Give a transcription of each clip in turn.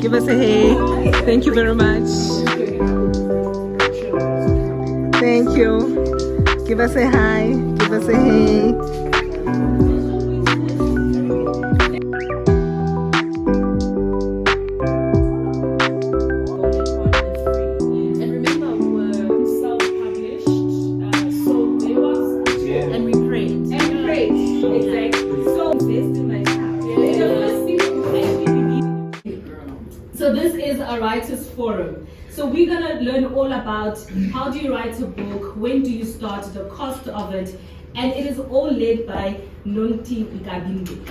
Give us a hey. Thank you very much. Thank you. Give us a hi. Give us a hey. Forum. So we're going to learn all about how do you write a book, when do you start, the cost of it, and it is all led by Nonti Nkabinde.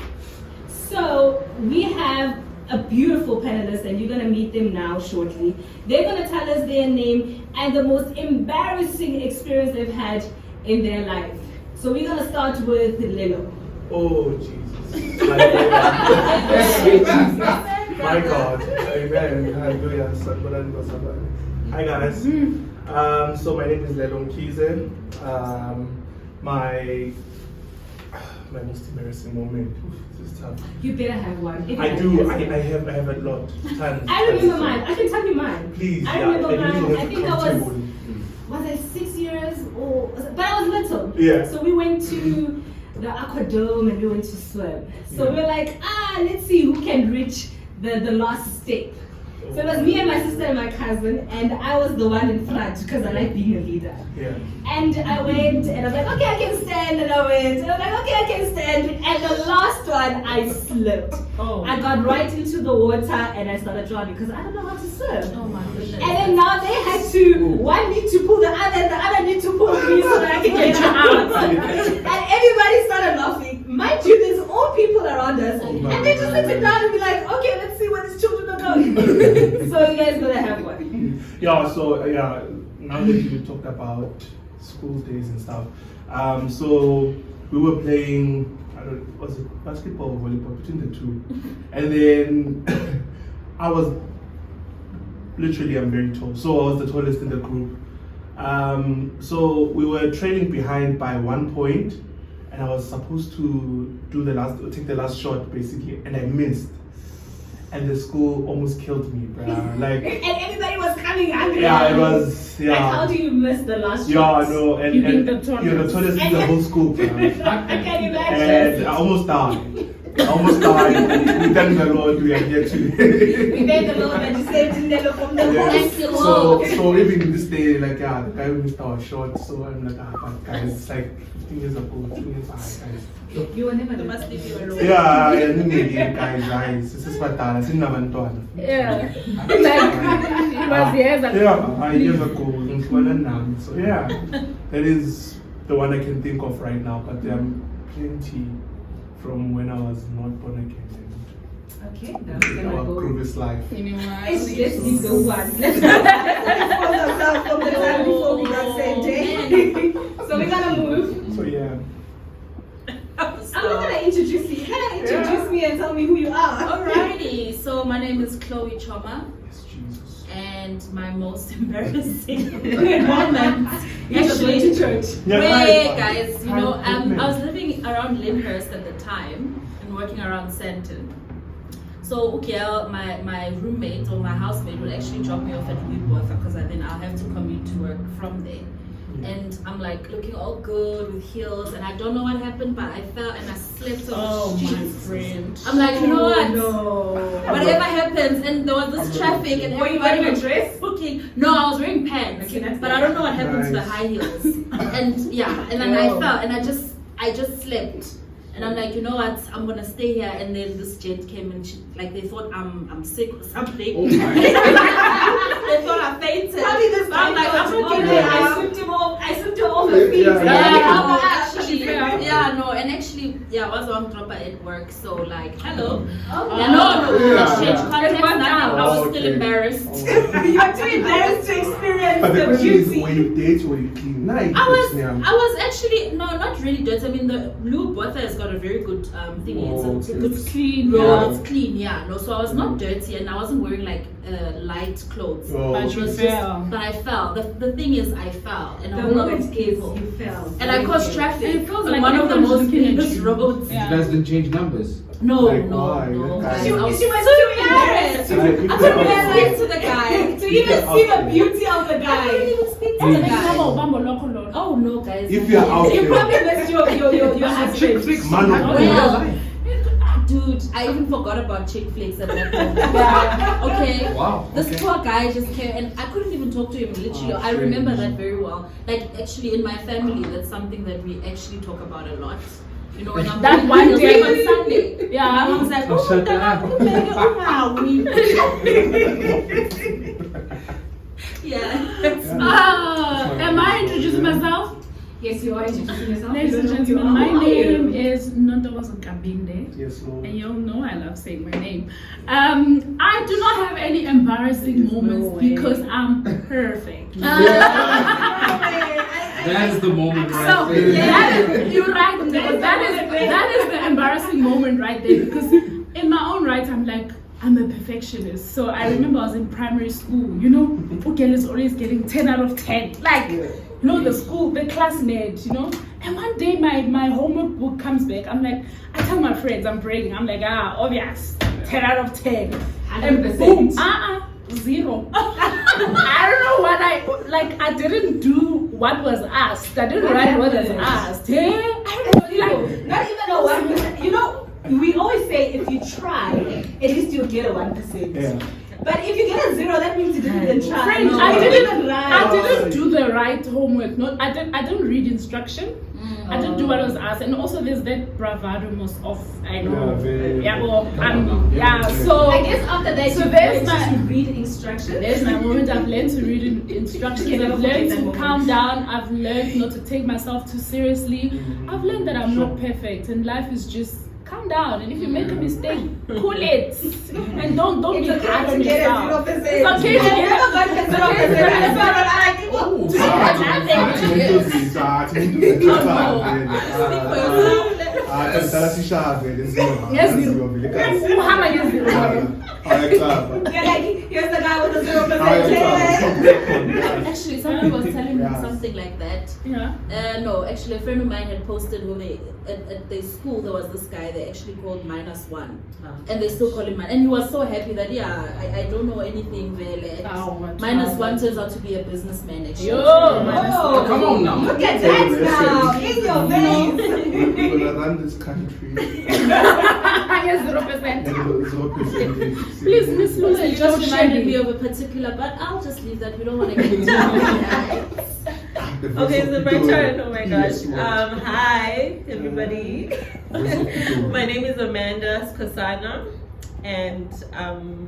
So we have a beautiful panelist and you're going to meet them now shortly. They're going to tell us their name and the most embarrassing experience they've had in their life. So we're going to start with Lelo. Oh Jesus. My God, amen, hallelujah. Hi guys, so my name is Lelo Mkhize. My most embarrassing moment. This is tough. You better have one. I do. I have a lot. Tons. I remember mine. I can tell you mine. Please. I remember mine. I think I was I 6 years old? But I was little. Yeah. So we went to the aquadome and we went to swim. So we're like, let's see who can reach the last step. So it was me and my sister and my cousin, and I was the one in front because I like being a leader. Yeah. And I went, and I was like, okay, I can stand, and I went, and I'm like, okay, I can stand. And the last one, I slipped. Oh. I got right into the water, and I started drowning because I don't know how to swim. Oh my goodness. And then now they had to, one need to pull the other, and the other need to pull me so that I can get out. And everybody started laughing. Mind you, there's old people around us, and they just sit down and be like, okay, let's see where these children are going. So you guys better have one. Yeah, so now that you talked about school days and stuff, so we were playing, was it basketball or volleyball, between the two. And then I was literally, I'm very tall, so I was the tallest in the group. So we were trailing behind by 1 point, and I was supposed to take the last shot basically, and I missed. And the school almost killed me, bruh. Like, and everybody was coming hungry. Yeah, it was. Yeah. Like, how do you miss the last Yeah, shot? no, and you're the tallest in the whole school, bruh. I can imagine. And I almost died. We thank the Lord we are here today. We thank the Lord that you saved Lelo from the so even this day, like, the guy missed our shot. So I'm like, but guys, it's like 15 years ago, 2 years ago, guys. You were never the must leave you alone. Yeah, guys. This is what I didn't have one. Yeah. It was years ago. Yeah, years ago. So yeah, that is the one I can think of right now. But there are plenty from when I was not born again. Okay, Our previous life. Let's leave the one. Let's expose ourselves from the time before we got saved. So we're gonna move. So yeah. I'm not gonna introduce you. You're gonna introduce me and tell me who you are. Alrighty, so my name is Tshoma. Yes, Jesus. And my most embarrassing moment. You just went to church. Wait, guys, I was living around Lyndhurst at the time and working around Sandton. So my roommate or my housemate will actually drop me off at Lufuno because then I'll have to commute to work from there. And I'm like looking all good with heels, and I don't know what happened, but I fell and I slipped on the street. My friend. I'm like, you know what? No. Whatever happens, and there was this traffic, and Were you everybody wearing a was dress? booking. No, I was wearing pants, Okay, but I don't know what happened to the high heels. And then I fell, and I just slipped. And I'm like, you know what? I'm gonna stay here. And then this gent came and they thought I'm sick or something. Oh my. They thought I fainted. Probably this I'm like, I'm not okay. getting I slipped him off the feet. I was on dropper at work, so like, hello. Oh. Let's change context. I was still embarrassed. You're too embarrassed to experience But the the question is, beauty. were you dirty or you clean? I was actually not really dirty. I mean, the Blue Botha has got a very good thing. It's a good clean road. It's clean, yeah. No, so I was not dirty, and I wasn't wearing like light clothes. But It was but I fell. The thing is, I fell, and The a whole lot moment of people. you fell. And I caused traffic. It feels on like one of the everyone's most looking at famous you. roads. You guys didn't change numbers. No, Like, no, why? no. That guy- Guys, I was She was so too embarrassed. Like, I couldn't even speak to the guy. To even see the beauty of the I couldn't guy. even speak to the guy. Oh no, guys. If you're out You there, probably missed your husband. man, Well, dude, I even forgot about chick flicks at that moment. Okay. Wow. This Okay. poor guy just came and I couldn't even talk to him. Literally, I remember that very well. Like actually, in my family, that's something that we actually talk about a lot. You know, when I'm That doing one meals, day- like on Sunday. Yeah. My mom's like, oh, Shut yeah. Am I introducing myself? Yes, you are introducing yourself. Ladies and gentlemen, my name is Nonti Nkabinde. yes, no. And you all know I love saying my name. I do not have any embarrassing moments because I'm perfect. That is the moment right So there. you're right. That is the embarrassing moment right there because in my own right I'm like I'm a perfectionist. So I remember I was in primary school. You know, Ugel is always getting 10 out of 10. Like you know the classmate. You know. And one day my homework book comes back. I'm like, I tell my friends I'm bragging. I'm like obvious 10 out of 10. And 100%. boom, 0. I don't know what I didn't do what was asked. I didn't write what was asked. Yeah, I don't know, like, Not even a 1%. You know, we always say if you try, at least you'll get a 1%. Yeah. But if you get a 0, that means you didn't even try. French, No, I you didn't write. do the right homework. No, I didn't read instruction. I didn't do what was asked, and also there's that bravado most of I know. So I guess after that, So you there's learned my- to read instructions. there's my moment. I've learned to read instructions. You never I've learned forget that to moment. calm down. I've learned not to take myself too seriously. I've learned that I'm not perfect, and life is just calm down. And if you make a mistake, cool it, and don't be It's okay hard to on get a yourself. 0%. It's okay to I've get never got a 0%. That's why I like it. You're like, here's the guy with the 0%. Actually, somebody was telling me Yeah. something like that. Yeah. No, actually, a friend of mine had posted when at their school there was this guy they actually called -1, and they still call him and he was so happy that I don't know anything really. -1 turns out to be a businessman actually. Oh, Come on now. look at that now. In your face. We will run this country. Yes, 0%. 0%. Please, Miss It Lucy, just reminded me of a particular, but I'll just leave that. We don't want to get into it. Okay, so my turn. Oh my gosh. Hi, everybody. My name is Amanda Skosana, and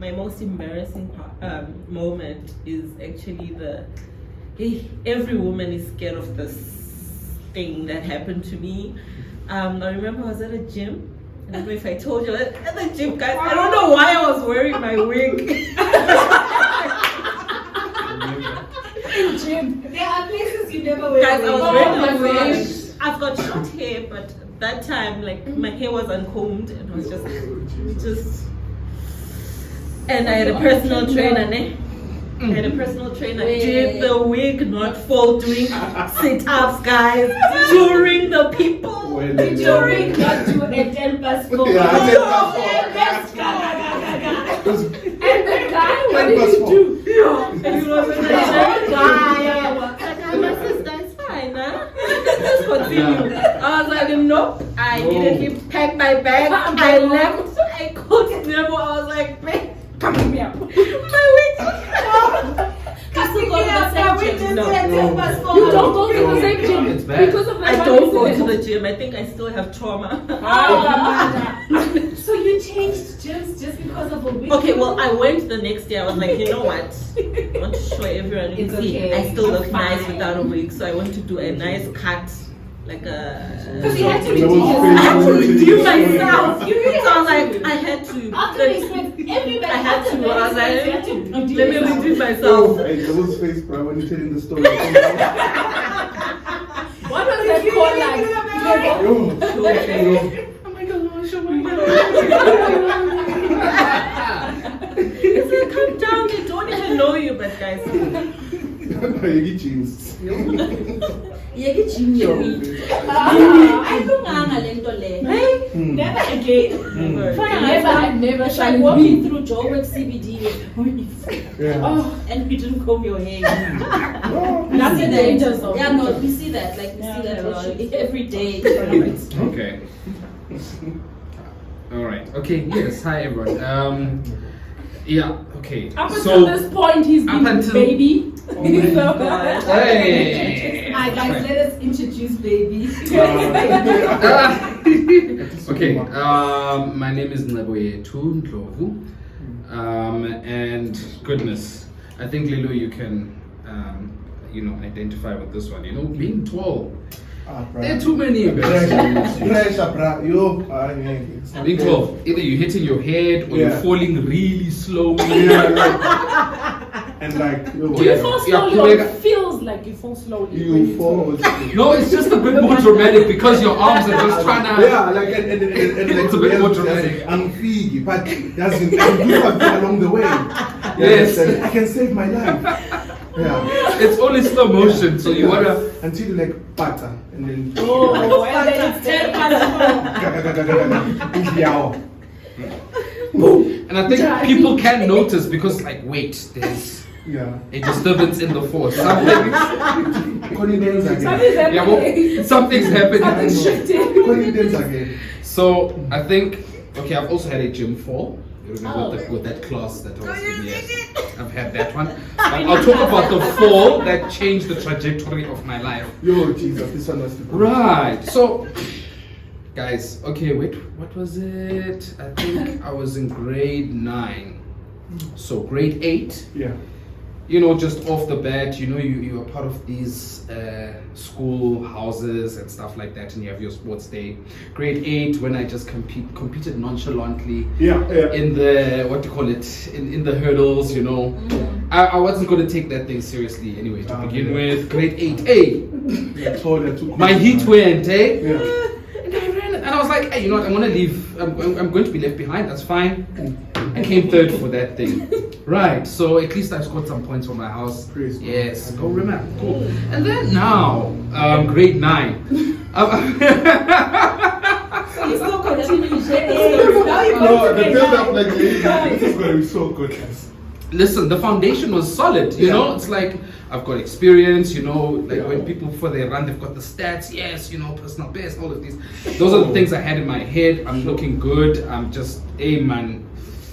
my most embarrassing moment is actually every woman is scared of this thing that happened to me. I remember I was at a gym. I don't know if I told you at the gym, guys. I don't know why I was wearing my wig. There are places you never wear. Guys, I was wigs. wearing my Oh wig. gosh. I've got short hair, but that time, like, my hair was uncombed. It was just. And I had a personal trainer, ne? I had a personal trainer. Did the wig not fall doing sit-ups, guys? During the people? During not do a 10 plus 4. Yeah, No, 10 plus 4. and that's and the guy, what did he do? And he was in the guy. My sister is fine, huh? Just continue. I was like, nope. I immediately packed my bag. I left. I called Nemo. I was like, babe, Come pick me up. my wig. You still go to the same gym? No. You don't go to the same gym It's bad. because of I that don't one go to incident. the gym. I think I still have trauma. So you changed gyms just because of a wig? Okay, well, I went the next day. I was like, you know what? I want to show everyone. It's See, okay. I still look I'm nice fine. without a wig. So I want to do a nice cut, like a. Because you had to That redeem was yourself. I had to crazy. redeem myself. You really So I was had like, I had to. After the experience, everybody I had to. I was like, you had to redeem let me yourself. redeem Oh, myself. hey, that was face, bro, when you're telling the story. What was that called like? Yo, Oh my gosh, oh my It's like, come down. They don't even know you, but guys. you get jeans. Yeke gym yewile. Ayilunganga lento le. Hey, Never again. Never It's shall like it walking be. through Joburg CBD and you didn't comb your hair. That's the dangers of Yeah, no, we see that. Like we see that literally every day. Okay. All right. Okay. Yes. Hi, everyone. Yeah. Okay. Up until this point, he's been up a until- baby. Hey. Alright, guys, let us introduce baby. Okay. My name is Nnaboyethu Ndlovu. And goodness, I think Lelo, you can, identify with this one. Being tall. There are too many embarrassments. Pressure, bro. Yo. Being tall. Either you're hitting your head or you're falling really slowly. And like, Do you fall slowly or it feels like you fall slowly? you fall. No, it's just a bit more dramatic because your arms are just trying to. Yeah, like and It's a bit more dramatic. I'm free, but doesn't do something along the way. Yes. I can save my life. Yeah. It's only slow motion, so you wanna. Until you like butter and then. Oh, and then it's 10 And I think people can notice because, like, wait, there's a disturbance in the force. Something's happening. Something's shifting. So I think, okay, I've also had a gym fall. You remember with that class that I was in? Yes, I've had that one. I'll talk about the fall that changed the trajectory of my life. Yo, Jesus, this one was the Right. So, guys, okay, wait, what was it? I think I was in grade 9. So grade 8. Yeah. Just off the bat, you are part of these school houses and stuff like that, and you have your sports day. Grade 8, when I just competed nonchalantly in the, what do you call it, in the hurdles, I wasn't going to take that thing seriously anyway to begin with. Grade 8, my heat went, Yeah. And I was like, hey, you know what, I'm going to leave, I'm going to be left behind, that's fine. I came 3rd for that thing. Right, so at least I scored some points for my house. Praise Yes, go remember. Cool. And then now, grade 9. You still continue sharing. No, the build up like this is going to be so good. Listen, the foundation was solid, you know, it's like I've got experience, when people before they run, they've got the stats, yes, personal best, all of these. Those are the things I had in my head. I'm looking good, I'm just, hey man.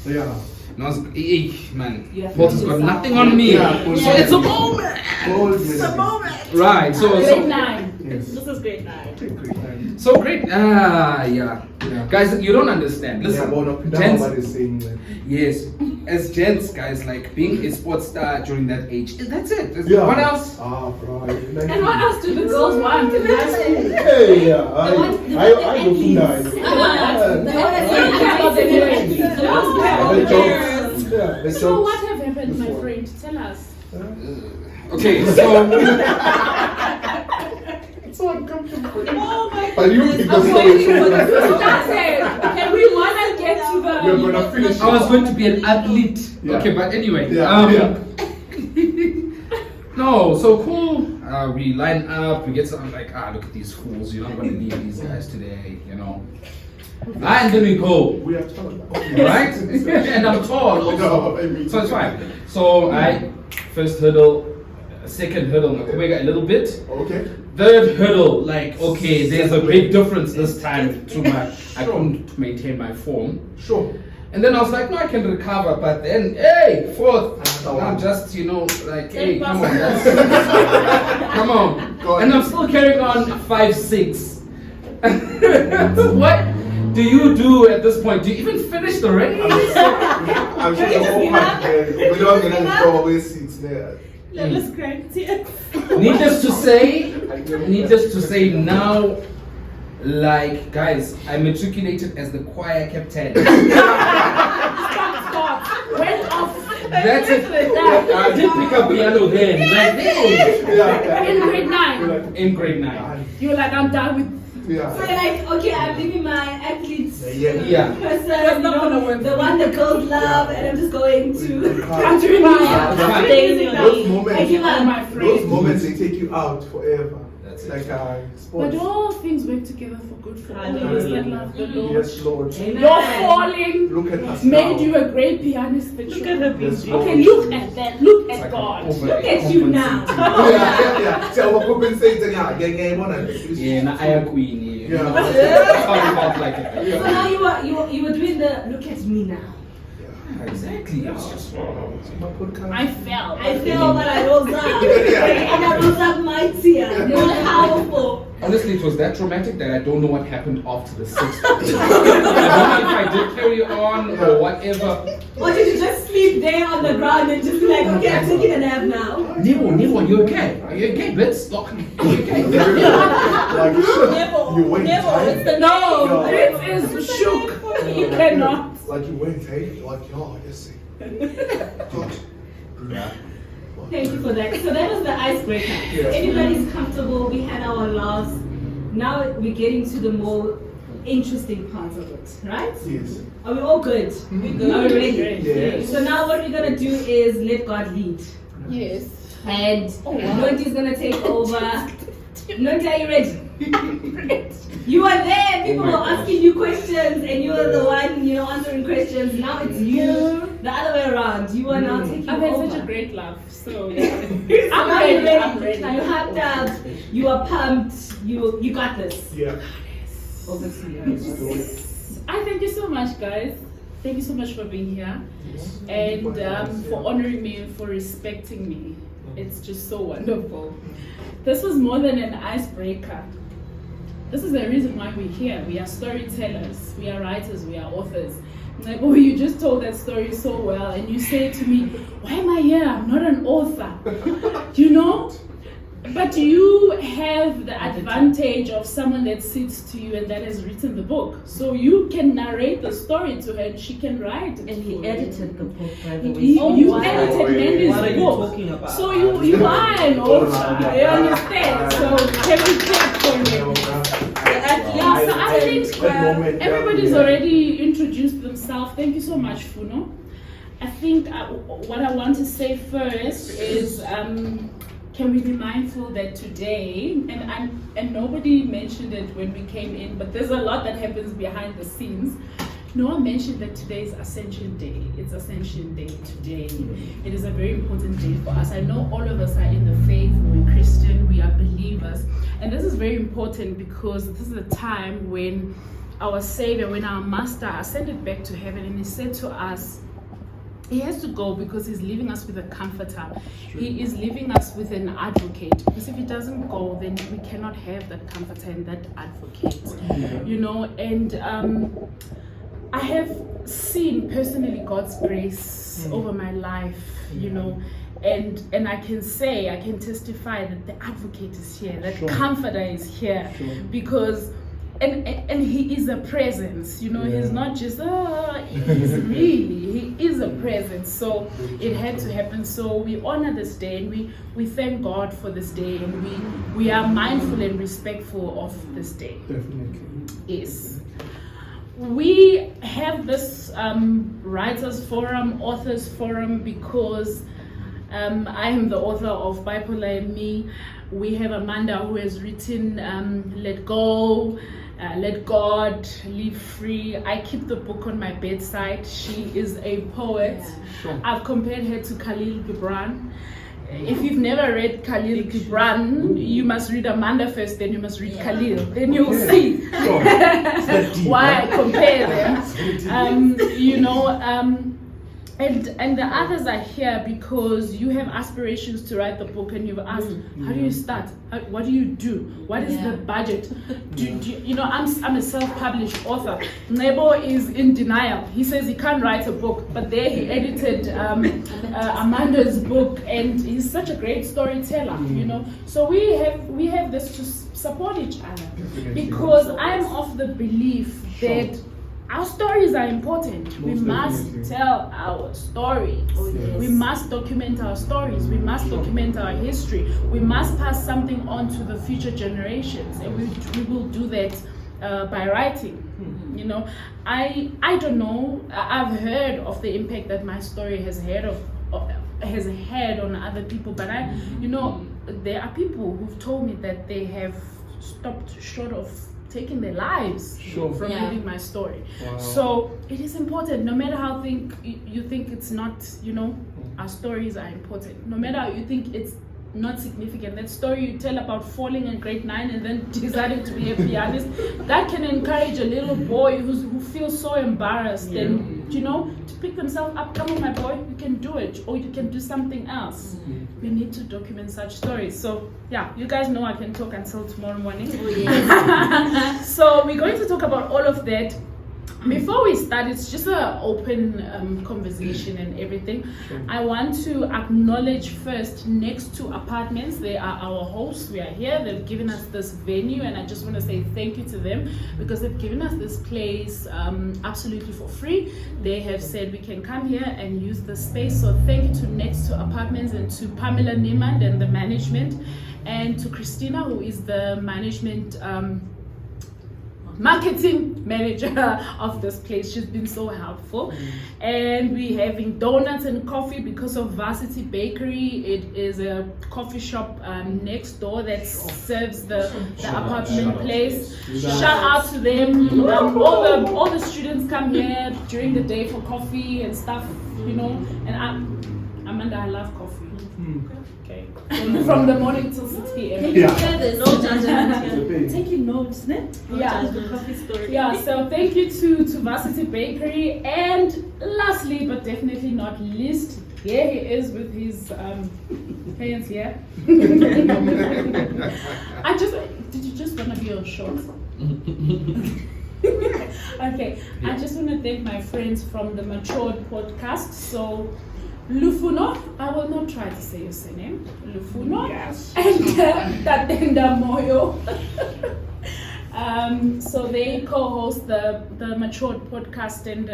Yeah. And I was, hey man, Walter's got nothing on me. Yeah. So it's a moment. It's a moment. Right, Grade 9. Yes. This is grade 9. So great, guys, you don't understand. Listen, gents, yes, as gents, guys, like being a sports star during that age, that's it. What else? Ah, bro. And what else do the girls want in high school? Hey, I go So what have happened, my friend? Tell us. Okay, so It's so uncomfortable. Oh my But you pick the Can we wanna get to the? You're gonna finish. I was going to be an athlete. Yeah. Okay, but anyway. No, so cool. We line up, we get something like, look at these fools, I'm going to need these guys today, And then we go. We are tall. Right? And I'm tall also. So it's fine. So first hurdle, second hurdle, a little bit. Okay. Third hurdle, okay, there's a big difference this time to I couldn't maintain my form. Sure. And then I was like, no, I can recover, but then, hey, fourth, I'm just, hey, come on, come on. And I'm still carrying on 5-6. What do you do at this point? Do you even finish the race? I'm sure the whole part there. We don't get any throwaway seats there. Let us cry. Needless to say, now, guys, I matriculated as the choir captain. Stop. Went off. That's it. I did pick up piano then. In grade 9. In grade 9. You're like, I'm done with. Yeah. So okay, I'm leaving my athletes Yeah. person, the one the girls love, and I'm just going to Those I give up. moments, they take you out forever. It's like But sports. all things work together for good for all those that love the Lord. Yes, Lord. Your falling Look at us made now. you a great pianist. Look at her Yes, beauty. Lord. Okay, look at that. Look at Like God. Look at you now. Yeah. So we're compensating. Yeah, na aya queen. Yeah. That's how you felt like it. So now you were doing the look at me now. Exactly. It's just I fell. I feel that I rose up. And I rose up mightier, more powerful. honestly, it was that traumatic that I don't know what happened after the 6th. I don't know if I did carry on or whatever. Or did you just sleep there on the ground and just be like, okay, I'm taking a nap now? Never, you okay? Are you okay, bitch? You okay? Like, you went Never. tight. It's the No, Yeah. it is shook. You cannot. Like you went tight. Like, yo, yes. God. Thank you for that. So that was the icebreaker. Yes. Everybody's comfortable. We had our laughs. Now we're getting to the more interesting parts of it, right? Yes. Are we all good? We Are good. we ready? Yes. So now what we're gonna do is let God lead. Yes. And Nonti's gonna take over. Nonti, are you ready? You are there. People Oh my were gosh. asking you questions, and you were the one, answering questions. Now it's you, the other way around. You are now taking I've had over. such a great laugh. So So I'm now ready. you're ready. I'm ready. Now you hyped up. You are pumped. You got this. Yeah. Over to you. I thank you so much, guys. Thank you so much for being here and for honoring me and for respecting me. It's just so wonderful. This was more than an icebreaker. This is the reason why we're here. We are storytellers, we are writers, we are authors. Like, oh, you just told that story so well, and you say to me, why am I here? I'm not an author. But you have the advantage of someone that sits to you and that has written the book. So you can narrate the story to her and she can write it. And he edited the book, by the way. You wow. edited What are Mandy's you book. talking about? So you are an author, you understand? So can we clap for me? Yeah, so I think everybody's already introduced themselves. Thank you so much, Funo. I think what I want to say first is can we be mindful that today, and nobody mentioned it when we came in, but there's a lot that happens behind the scenes. No one mentioned that today is Ascension Day. It's Ascension Day today. It is a very important day for us. I know all of us are in the faith, we're Christian, we are believers. And this is very important because this is a time when our Savior, when our Master ascended back to heaven, and he said to us, he has to go because he's leaving us with a comforter. He is leaving us with an advocate. Because if he doesn't go, then we cannot have that comforter and that advocate. And I have seen personally God's grace over my life, and I can testify that the advocate is here, that comforter is here, because and he is a presence, he's not just he is a presence. So it had to happen. So we honor this day and we thank God for this day, and we are mindful and respectful of this day. Definitely. Yes. We have this writers forum, authors forum, because I am the author of Bipolar and Me. We have Amanda who has written Let Go, Let God, Live Free. I keep the book on my bedside. She is a poet. Sure. I've compared her to Khalil Gibran. If you've never read Khalil Gibran, you must read Amanda first, then you must read Khalil. Then you'll see why I compare them. And the others are here because you have aspirations to write the book, and you've asked, how do you start? What do you do? What is the budget? I'm a self-published author. Nebo is in denial. He says he can't write a book, but there he edited Amanda's book, and he's such a great storyteller. So we have this to support each other, because I'm of the belief that our stories are important. We must tell our stories. We must document our stories. We must document our history. We must pass something on to the future generations, and we will do that by writing. I don't know. I've heard of the impact that my story has had on other people, but there are people who've told me that they have stopped short of taking their lives from reading my story. Wow. So it is important, no matter how you think it's not, our stories are important. No matter how you think it's not significant, that story you tell about falling in grade 9 and then deciding to be a pianist, that can encourage a little boy who feels so embarrassed and to pick themselves up. Come on, my boy, you can do it, or you can do something else. We need to document such stories. So yeah, you guys know I can talk until tomorrow morning. So we're going to talk about all of that. Before we start, it's just an open conversation and everything. I want to acknowledge first, next to Apartments, they are our hosts. We are here. They've given us this venue, and I just want to say thank you to them because they've given us this place absolutely for free. They have said we can come here and use the space. So thank you to Next to Apartments and to Pamela Niemand and the management, and to Christina, who is the management marketing manager of this place. She's been so helpful. And we're having donuts and coffee because of Varsity Bakery. It is a coffee shop next door that serves the apartment place. Shout out to them. All the students come here during the day for coffee and stuff, and Amanda, I love coffee. Okay. From the morning till 6 p.m. There's no judgment. Taking notes, ne? The coffee story. Yeah, so thank you to Varsity Bakery. And lastly, but definitely not least, here he is with his hands here. Did you just want to be on short? Okay, I just want to thank my friends from the Matured podcast. So Lufuno, I will not try to say your surname. Lufuno. Yes. And Tatenda Moyo. So they co-host the Matured podcast, and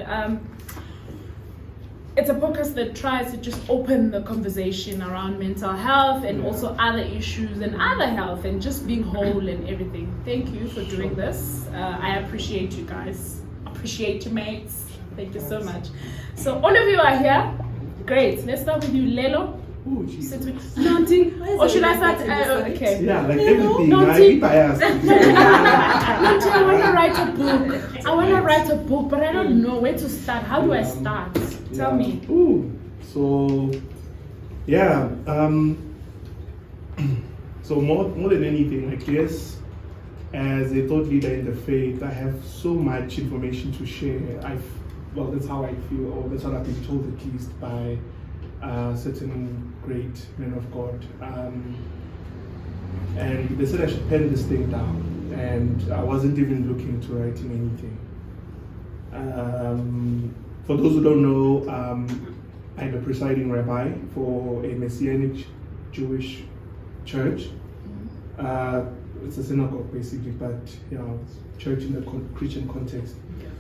it's a podcast that tries to just open the conversation around mental health and also other issues and other health and just being whole and everything. Thank you for doing this. I appreciate you guys. Appreciate you, mates. Thank you so much. So all of you are here. Great. Let's start with you, Lelo. Oh, Jesus. Nonti. Or should I start? Okay. Yeah, like everything. Nonti. Nonti, I want to write a book. I want to write a book, but I don't know where to start. How do I start? Tell me. So, yeah. So more than anything, I guess, as a thought leader in the faith, I have so much information to share. Well, that's how I feel, or that's what I've been told at least by certain great men of God. And they said I should pen this thing down, and I wasn't even looking to writing anything. For those who don't know, I'm a presiding rabbi for a Messianic Jewish church. It's a synagogue basically, but church in the Christian context.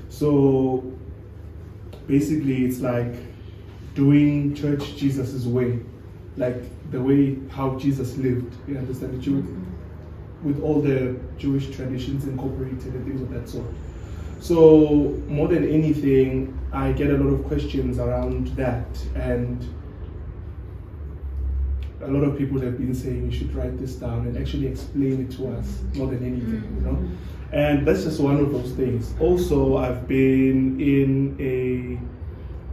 So basically, it's like doing church Jesus' way, like the way how Jesus lived. You understand, with all the Jewish traditions incorporated and things of that sort. So more than anything, I get a lot of questions around that, and a lot of people have been saying you should write this down and actually explain it to us more than anything, And that's just one of those things. Also, I've been in a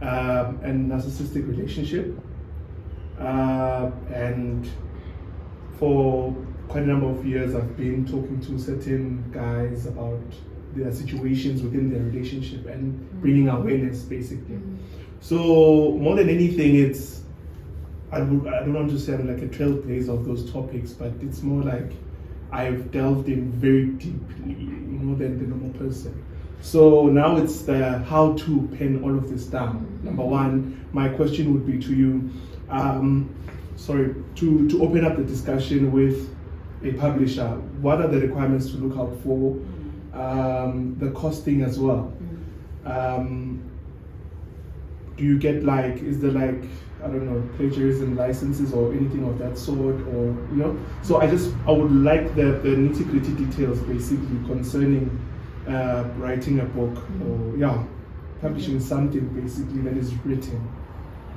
narcissistic relationship, and for quite a number of years, I've been talking to certain guys about their situations within their relationship and bringing awareness, basically. So more than anything, it's I don't want to say I'm like a trailblazer of those topics, but it's more like I've delved in very deeply, more than the normal person. So now it's the how to pen all of this down. Number one, my question would be to you, to open up the discussion with a publisher. What are the requirements to look out for? The costing as well. Do you get is there I don't know, plagiarism licenses or anything of that sort, or So I would like the nitty-gritty details basically concerning writing a book or publishing something basically that is written.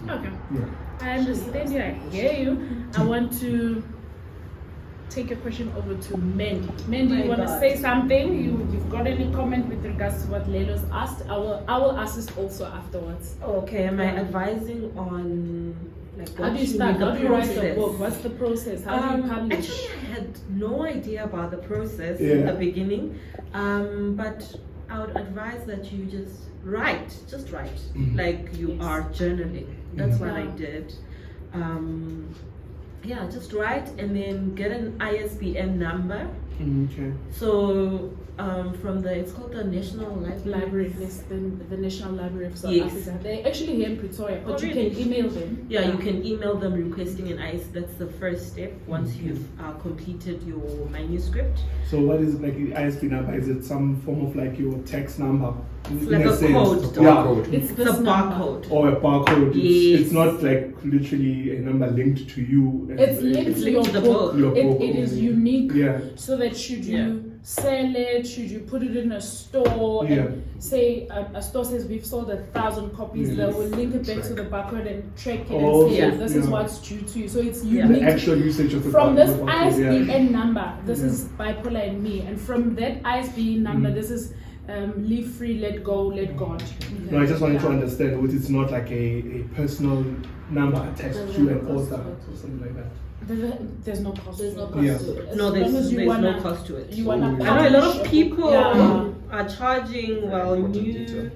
Okay. Yeah. I understand you. I hear you. I want to take your question over to Mandy. Mandy, My you want to God. say something? You've got any comment with regards to what Lelo's asked? I will ask this also afterwards. Okay, am I advising on like How do you what start? the How do you write the process? book? What's the process? How do you publish? Actually, I had no idea about the process Yeah. in the beginning, but I would advise that you just write, like you Yes. are journaling. That's what I Yeah. did. Yeah, just write and then get an ISBN number. Okay. So from it's called the National Library, yes, the National Library of South Yes. Africa. They're actually here in Pretoria, but Oh, you really? can email them. Yeah, you can email them requesting an IS. That's the first step once you've completed your manuscript. So what is like the ISP number? Is it some form of like your text number? It's In like a sense? code. Yeah. It's It's this a number. barcode. Or a barcode. Yes. It's not like literally a number linked to you. and- It's linked to your linked to the book. book. Your book, It is okay. unique. Yeah. So that should you Yeah. sell it, should you put it in a store, Yeah. and say a store says we've sold 1,000 copies, Yes. they will link it back to the barcode and track it Oh, and say yeah. this is Yeah. what's due to you. So it's Yeah. The unique. actual usage of the From barcode, this the barcode, yeah. ISBN number, this Yeah. is bipolar and me, and from that ISBN number, Mm. this is leave free, let go, let God. No, I just wanted to Yeah. understand what it's not like a personal number attached to an author or something like that. There's no cost. There's no to it. cost Yeah. to it. As No, long there's as you no wanna- cost to it. You wanna I I know a lot publish of a people book. Yeah. are charging Detail.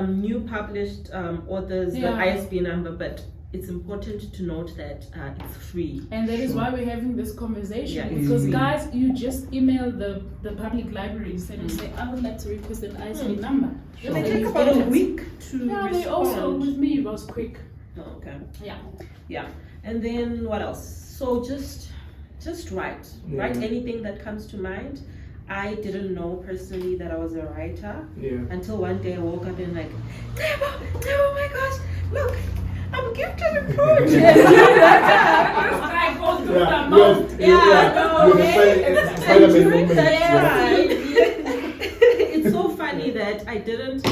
new published authors the Yeah. ISBN number, but it's important to note that it's free. And that is why we're having this conversation. Yeah, it's Because free. guys, you just email the public libraries and you say, I would like to request an ISBN number. They And take you about get a it. week to Yeah, respond. they also, with me, it was quick. Oh, okay. Yeah. Yeah. And then what else? So just write. Yeah. Write anything that comes to mind. I didn't know personally that I was a writer Yeah. until one day I woke up and like, oh my gosh, look, I'm gifted a project. It's so funny that I didn't.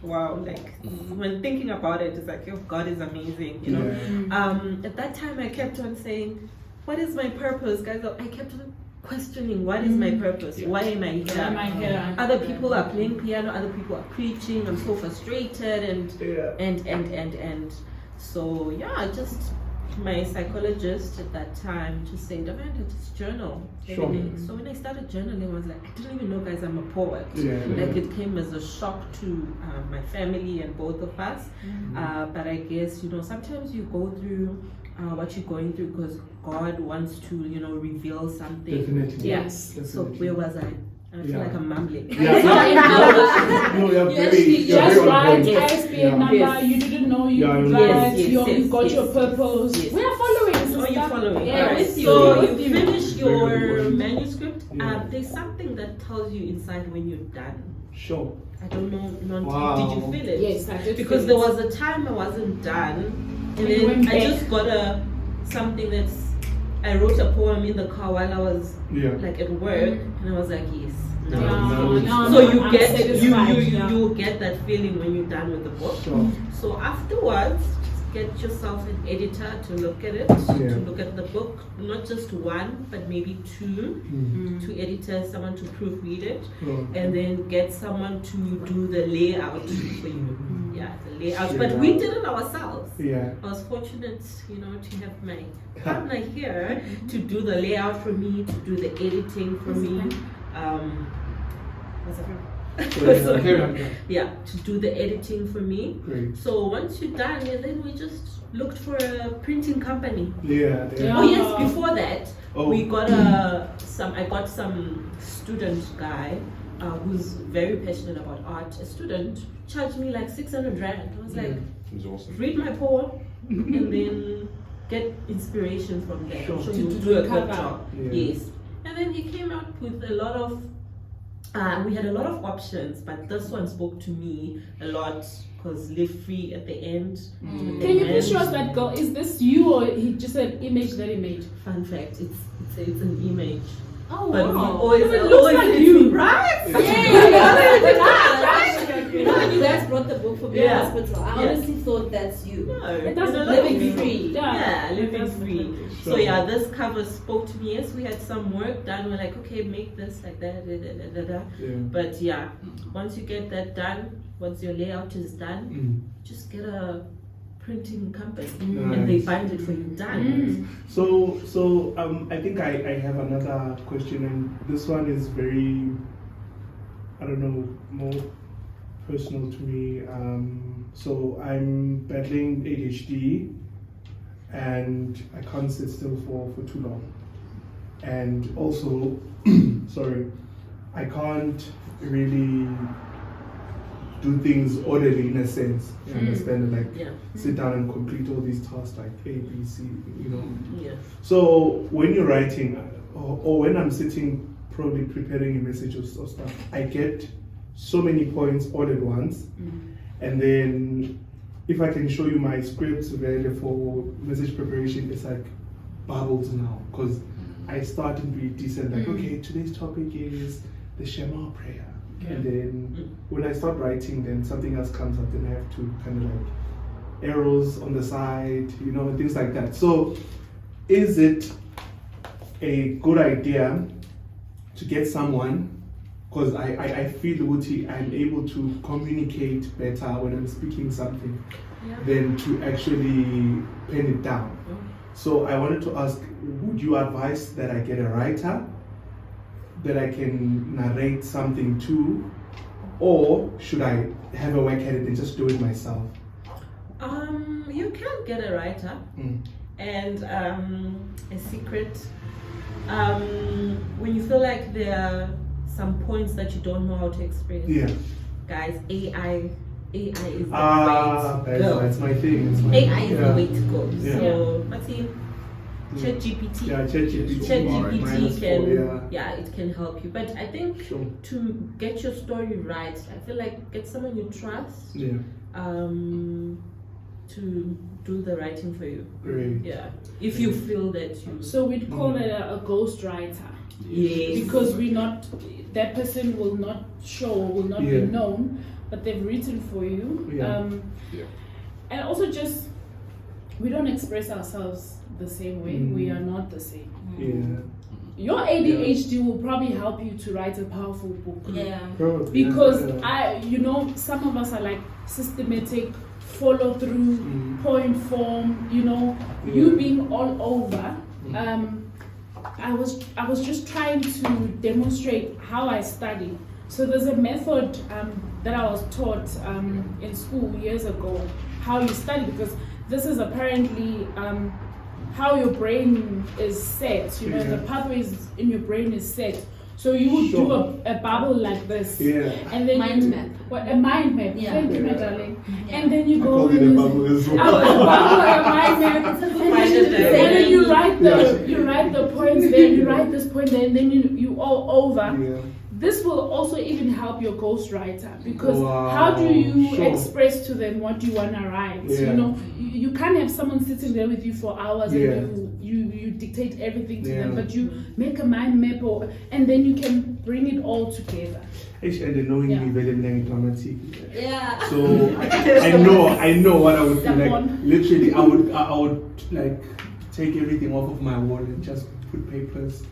Wow, like when thinking about it, it's like, oh, God is amazing, you know. Yeah. At that time, I kept on saying, "What is my purpose, guys?" I kept on questioning, "What is my purpose? Why am I here?" Am I here? Other people are playing piano, other people are preaching. I'm so frustrated, and so yeah, just my psychologist at that time just said, Amanda, just journal. Sure. So when I started journaling, I was like, I didn't even know, guys, I'm a poet. Yeah. Like it came as a shock to my family and both of us. But I guess, you know, sometimes you go through what you're going through because God wants to, you know, reveal something. Definitely. Yes. Yes. So where was I? I feel Yeah. like I'm mumbling. Yeah. No, you're very, you're Just very on write point. Yes. ISBN Yeah. number, Yes. you didn't know you Yeah, could yes, write, yes, you yes, got your yes. purpose. Yes. We are following, Oh, sister. you're following. Yeah, Alright. with you. So with you you. finish Very your important. manuscript. Yeah. There's something that tells you inside when you're done. Sure. I don't know, Nonti, Wow. did you feel it? Yes, I did. Because feel there it. was a time I wasn't done, and You went then I back. just got something that's. I wrote a poem in the car while I was Yeah. like at work, and I was like, yes. No. No. So you I'm get satisfied, yeah. you get that feeling when you're done with the book. Sure. So afterwards, just get yourself an editor to look at it, Yeah. to look at the book. Not just one, but maybe two. Mm. Two editors, someone to proofread it, Sure. and then get someone to do the layout for you. Yeah, the layout. Sure. But we did it ourselves. Yeah. I was fortunate, you know, to have my partner here to do the layout for me, to do the editing for me. What's that? Yeah. Yeah, to do the editing for me. Great. So once you're done, yeah, then we just looked for a printing company. Yeah. Yeah. Oh yes, before that, Oh. we got I got some student guy who's very passionate about art. A student charged me like 600 rand. I was like, It's awesome. read my poem and then get inspiration from there Sure. to To do do a the good cover. job. Yeah. Yes. And then he came out with a lot of we had a lot of options, but this one spoke to me a lot because live free at the end. with the Can you please man. show us that girl? Is this you or he just an image that he made? Fun fact, it's an image. Oh But we wow. always, But it looks like you. right? Yeah, Right? You know, when you guys brought the book for me Yeah. hospital, I Yeah. honestly thought that's you. No, It doesn't Living living free. Yeah, living That's free. the So yeah, this cover spoke to me. Yes, we had some work done. We're like, okay, make this like that, Yeah. But yeah, once you get that done, once your layout is done, just get a printing company and they Nice. bind it for you. Done. So I think I have another question, and this one is very, I don't know, more personal to me. So I'm battling ADHD, and I can't sit still for too long. And also, sorry, I can't really do things orderly in a sense. You understand? Like Yeah. sit down and complete all these tasks like A, B, C, you know. Yeah. So when you're writing, or when I'm sitting probably preparing a message or stuff, I get so many points all at once. And then if I can show you my scripts available for message preparation, it's like bubbles now. Because I start and be decent, like, okay, today's topic is the Shema prayer. And then when I start writing, then something else comes up, then I have to kind of like arrows on the side, you know, things like that. So is it a good idea to get someone, because I feel Uti, I'm able to communicate better when I'm speaking something than to actually pen it down. So I wanted to ask, would you advise that I get a writer that I can narrate something to, or should I have a whack at it and just do it myself? You can get a writer, and a secret. When you feel like there are some points that you don't know how to express, guys, AI is the way to go. That's my thing. AI is the way to go. Yeah. So, Mati, ChatGPT. Yeah, ChatGPT ChatGPT can, yeah. it can help you. But I think Sure. to get your story right, I feel like get someone you trust Yeah. to do the writing for you. Great. Yeah. If you feel that you. So we'd call it a ghostwriter. Yes. Because that person will not show, will not be known, but they've written for you. Yeah. And also just, we don't express ourselves the same way. We are not the same. Yeah. Your ADHD will probably help you to write a powerful book. Yeah. Probably. Because some of us are like systematic, follow through, point form, you being all over. I was just trying to demonstrate how I study. So there's a method that I was taught in school years ago, how you study, because this is apparently how your brain is set. The pathways in your brain is set. So you would do a bubble like this, and then Mind map. A mind map. Yeah. Thank you, my darling. And then you I go call it a bubble as well. a mind map. And then you write the points there. You write this point there, and then you all over. Yeah. This will also even help your ghostwriter, because Wow, how do you sure. express to them what you want to write? Yeah. You can't have someone sitting there with you for hours and you dictate everything to them, but you make a mind map, and then you can bring it all together. Actually, and knowing me very dramatic. Yeah. So I know what I would do. Like Someone. literally, I would like take everything off of my wall and just put papers.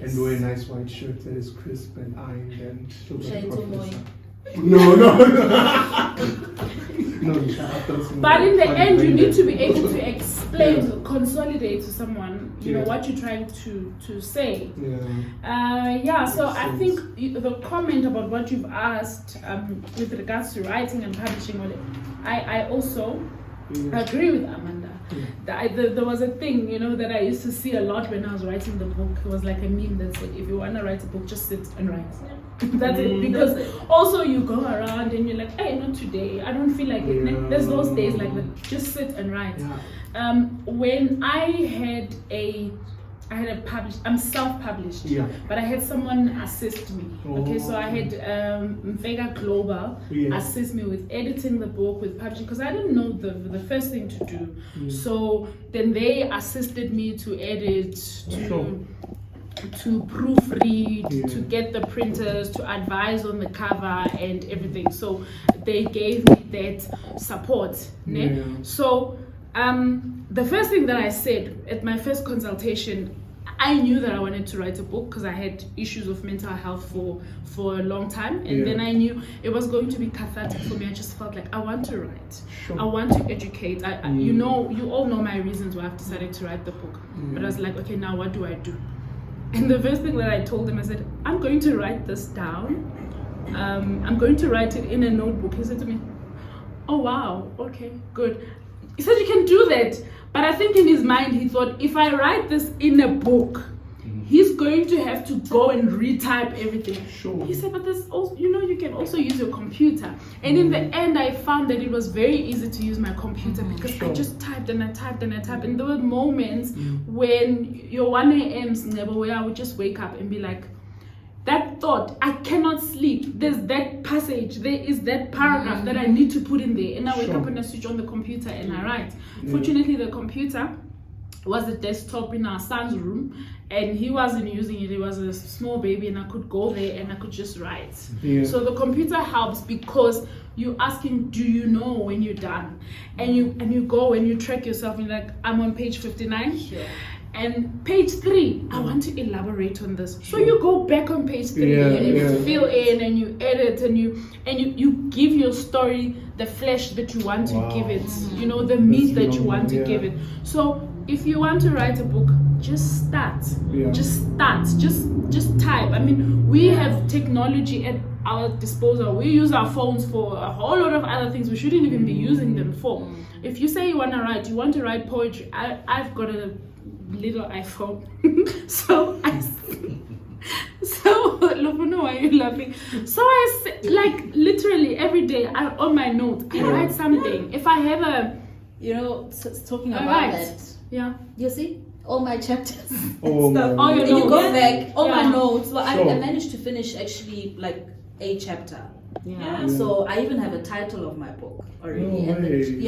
And wear a nice white shirt that is crisp and ironed and look like a professor. No. But in the end, you need to be able to explain, consolidate to someone, what you're trying to say. So I think the comment about what you've asked with regards to writing and publishing, I also agree with Amanda. There was a thing, that I used to see a lot when I was writing the book. It was like a meme that said, if you want to write a book, just sit and write. That's it. Because also you go around and you're like, hey, not today. I don't feel like it. There's those days like that. Just sit and write. When I had I'm self-published, but I had someone assist me. Okay, so I had Mfega Global assist me with editing the book, with publishing, because I didn't know the first thing to do. So then they assisted me to edit, to proofread, to get the printers, to advise on the cover and everything. So they gave me that support. Ne? So the first thing that I said at my first consultation, I knew that I wanted to write a book because I had issues of mental health for a long time, and then I knew it was going to be cathartic for me. I just felt like I want to write, I want to educate. You all know my reasons why I've decided to write the book. But I was like, okay, now what do I do? And the first thing that I told him, I said, I'm going to write this down. I'm going to write it in a notebook. He said to me, oh wow, okay, good. He said you can do that. But I think in his mind he thought, if I write this in a book, he's going to have to go and retype everything. He said, but there's also, you can also use your computer. And in the end, I found that it was very easy to use my computer because I just typed and I typed and I typed. And there were moments when your 1 a.m.s never, where I would just wake up and be like, that thought, I cannot sleep. There's that passage, there is that paragraph that I need to put in there. And I wake up and I switch on the computer and I write. Fortunately, the computer was a desktop in our son's room and he wasn't using it. He was a small baby and I could go there and I could just write. So the computer helps because you asking, do you know when you're done? And you go and you track yourself and you're like, I'm on page 59. And page 3, I want to elaborate on this. So you go back on page 3 and you fill in and you edit and you give your story the flesh that you want to give it, the meat that you want to give it. So if you want to write a book, just start. Just start. Just type. I mean, we have technology at our disposal. We use our phones for a whole lot of other things we shouldn't even be using them for. If you say you want to write poetry, I've got a little iPhone. so Lufuno, why are you laughing? So I like literally every day on my notes I write something. If I have a talking about that, you see all my chapters. All your you notes. go back all my notes. Well, I managed to finish actually like a chapter. So I even have a title of my book already.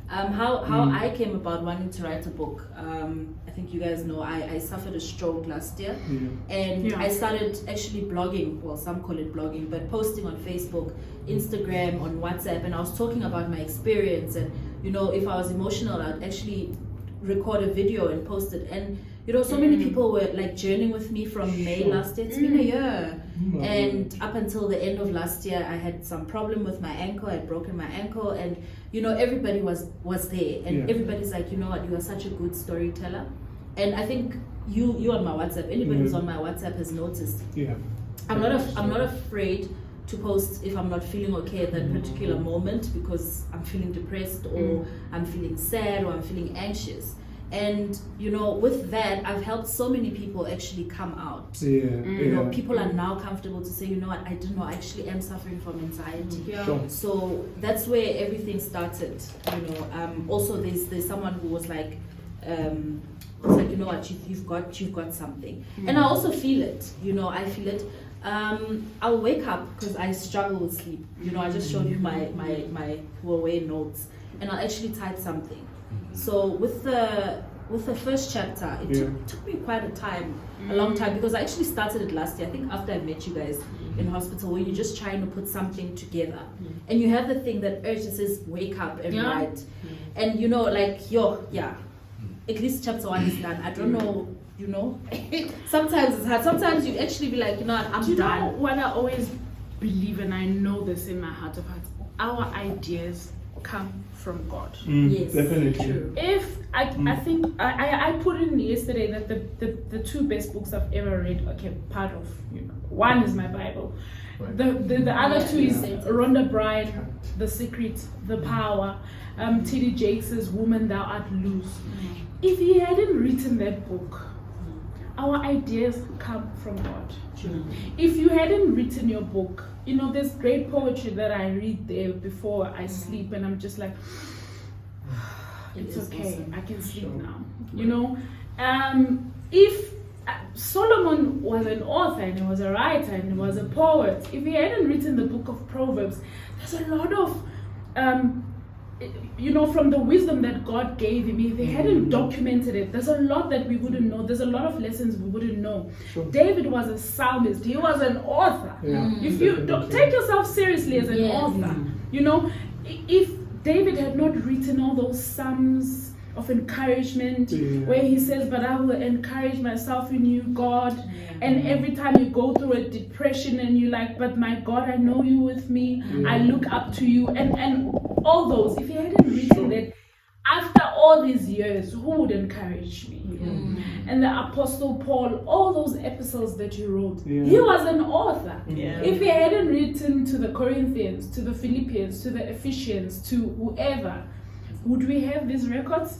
How I came about wanting to write a book. I think you guys know I suffered a stroke last year, and I started actually blogging. Well, some call it blogging, but posting on Facebook, Instagram, on WhatsApp, and I was talking about my experience. And if I was emotional, I'd actually record a video and post it. And so many people were like journeying with me from May last year. It's been a year. And up until the end of last year, I had some problem with my ankle. I'd broken my ankle, and everybody was there, and everybody's like, you are such a good storyteller. And I think you on my WhatsApp, anybody who's on my WhatsApp has noticed. I'm not afraid to post if I'm not feeling okay at that particular moment because I'm feeling depressed or I'm feeling sad or I'm feeling anxious. And with that, I've helped so many people actually come out. People are now comfortable to say, I don't know, I actually am suffering from anxiety. So that's where everything started. Also there's someone who was like, you've got something. And I also feel it. I feel it. I'll wake up because I struggle with sleep. I just showed you my Huawei notes, and I'll actually type something. So with the first chapter, it took me quite a long time because I actually started it last year. I think after I met you guys in hospital, where you're just trying to put something together, and you have the thing that urge that says wake up and write, and at least chapter 1 is done. I don't know. Sometimes it's hard. Sometimes you actually be like, I'm done. Do you know what I always believe, and I know this in my heart of hearts? Our ideas come from God. Yes, definitely. True. If I think I put in yesterday that the 2 best books I've ever read, part of one is my Bible. The other 2 is Rhonda Byrne, The Secret, The Power, T.D. Jakes' Woman Thou Art Loose. If he hadn't written that book, our ideas come from God. If you hadn't written your book, there's great poetry that I read there before I sleep, and I'm just like, it's okay, awesome. I can sleep now. If Solomon was an author and he was a writer and he was a poet, if he hadn't written the book of Proverbs, there's a lot of you know, from the wisdom that God gave him, if he hadn't documented it, there's a lot that we wouldn't know. There's a lot of lessons we wouldn't know. Sure. David was a psalmist. He was an author. Yeah. If you don't take yourself seriously as an author, you know, if David had not written all those psalms of encouragement where he says, but I will encourage myself in you, God. And every time you go through a depression and you're like, but my God, I know you with me. I look up to you. And all those, if he hadn't written that, after all these years, who would encourage me? And the Apostle Paul, all those epistles that he wrote, he was an author. If he hadn't written to the Corinthians, to the Philippians, to the Ephesians, to whoever, would we have these records?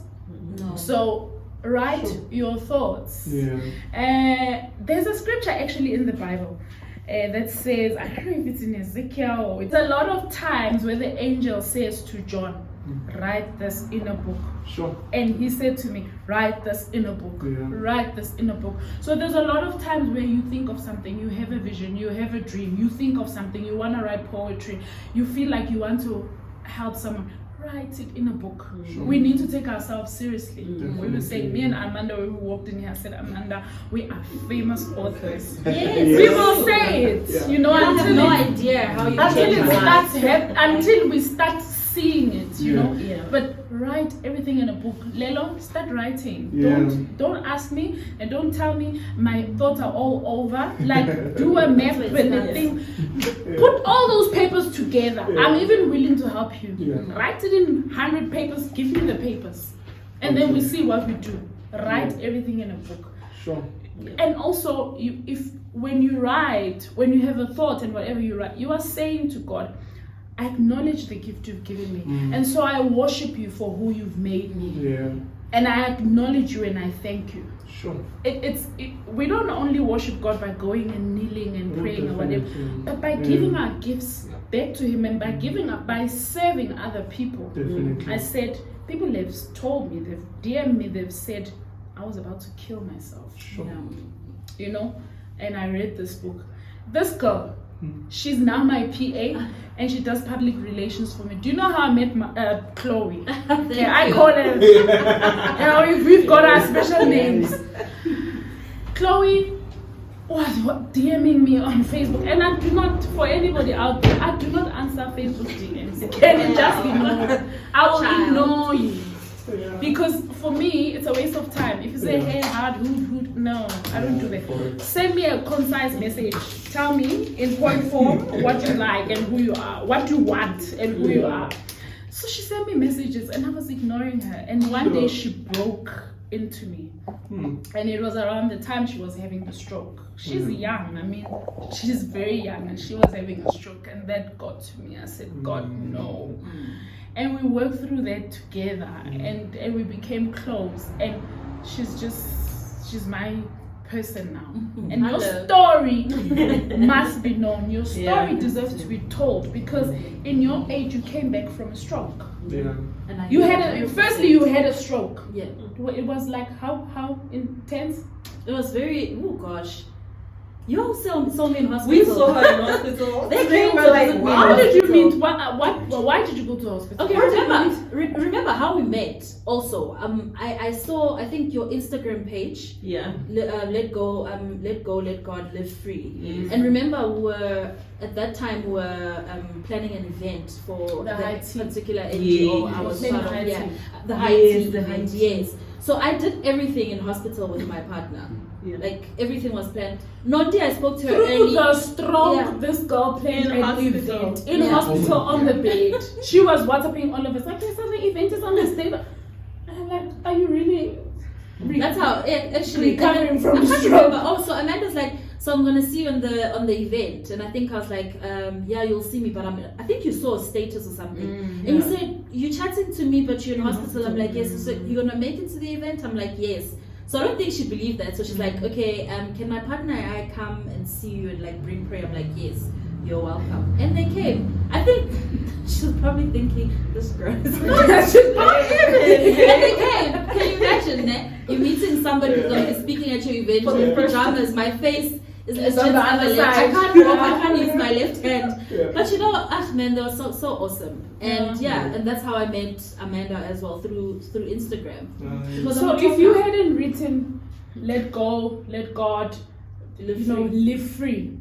No. So write your thoughts. There's a scripture actually in the Bible that says, I don't know if it's in Ezekiel or it's a lot of times where the angel says to John, write this in a book. Sure. And he said to me, write this in a book. Write this in a book. So there's a lot of times where you think of something, you have a vision, you have a dream, you think of something, you want to write poetry, you feel like you want to help someone. Write it in a book. We need to take ourselves seriously. We were saying, me and Amanda, when we walked in here, I said, Amanda, we are famous authors. We will say it. You know, I have no idea how you until we start seeing it, you know. But write everything in a book. Lelo, start writing. Don't ask me and don't tell me my thoughts are all over. Like, do a map and a thing. Put all those papers together. I'm even willing to help you. Write it in 100 papers. Give me the papers, and then we see what we do. Write everything in a book. Sure. And also, when you write, when you have a thought and whatever you write, you are saying to God, I acknowledge the gift you've given me, and so I worship you for who you've made me. And I acknowledge you and I thank you. Sure. We don't only worship God by going and kneeling and praying or whatever, but by giving our gifts back to Him and by serving other people. Definitely. I said, people have told me, they've DM'd me, they've said, I was about to kill myself. Sure. You know, and I read this book. This girl, she's now my PA and she does public relations for me. Do you know how I met Chloe? I call her. We've got our special names. Chloe was DMing me on Facebook, and I do not, for anybody out there, I do not answer Facebook DMs. Can you just ignore? I will ignore you. Because for me, it's a waste of time. If you say, hey, hard, hood, no, I don't do that. Send me a concise message. Tell me in point form what you like and who you are, what you want and who you are. So she sent me messages and I was ignoring her. And one day she broke into me. And it was around the time she was having the stroke. She's young, I mean, she's very young, and she was having a stroke, and that got to me. I said, God, no. And we worked through that together, and we became close, and she's my person now. And your story must be known. Your story deserves to be told, because in your age you came back from a stroke. And you had a stroke. It was like how intense? It was very, oh gosh. You all saw me in hospital. We saw her in hospital. They came were to like, visit me. How did you meet? Why did you go to hospital? Okay, remember how we met also. I think your Instagram page. Let go, let God live free. And remember, at that time we were planning an event for that particular NGO. I was part of, the high tea event. Yes. So I did everything in hospital with my partner. Like everything was planned. Nonti, I spoke to her early. The stroke, this girl planned an event in hospital on the bed. She was WhatsApping all of us like, "Yes, the event is on the stage." And I'm like, "Are you really?" That's how it actually recovering from the stroke. Also, Amanda's like, "So I'm gonna see you on the event," and I think I was like, "Yeah, you'll see me," but I think you saw a status or something, and you said you chatting to me, but you're in hospital. I'm like, "Yes." So you're gonna make it to the event? I'm like, "Yes." So I don't think she believed that. So she's like, "Okay, can my partner and I come and see you and like bring prayer?" I'm like, "Yes, you're welcome." And they came. I think she was probably thinking, "This girl is." And they came. Can you imagine that? You're meeting somebody who's going to be speaking at your event in pajamas. My face It's on the other side. I can't walk, I can't use my left hand. But you know, man, they were so awesome. And and that's how I met Amanda as well, through Instagram. Because So if you hadn't written "Let Go, Let God," live free,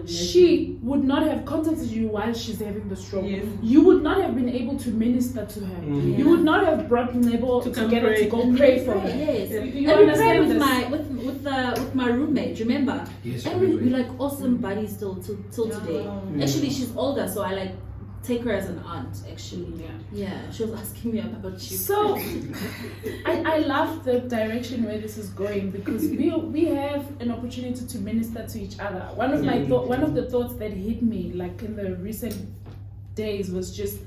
she would not have contacted you while she's having the stroke. Yes. You would not have been able to minister to her. You would not have been able to come get her to pray. go pray for her. Yes. You And we understand prayed this? with my roommate, remember? Yes, And we're like awesome buddies till today. Actually, she's older, so I take her as an aunt, actually. Yeah, she was asking me about you. So I love the direction where this is going, because we have an opportunity to minister to each other. One of the thoughts that hit me in the recent days was just,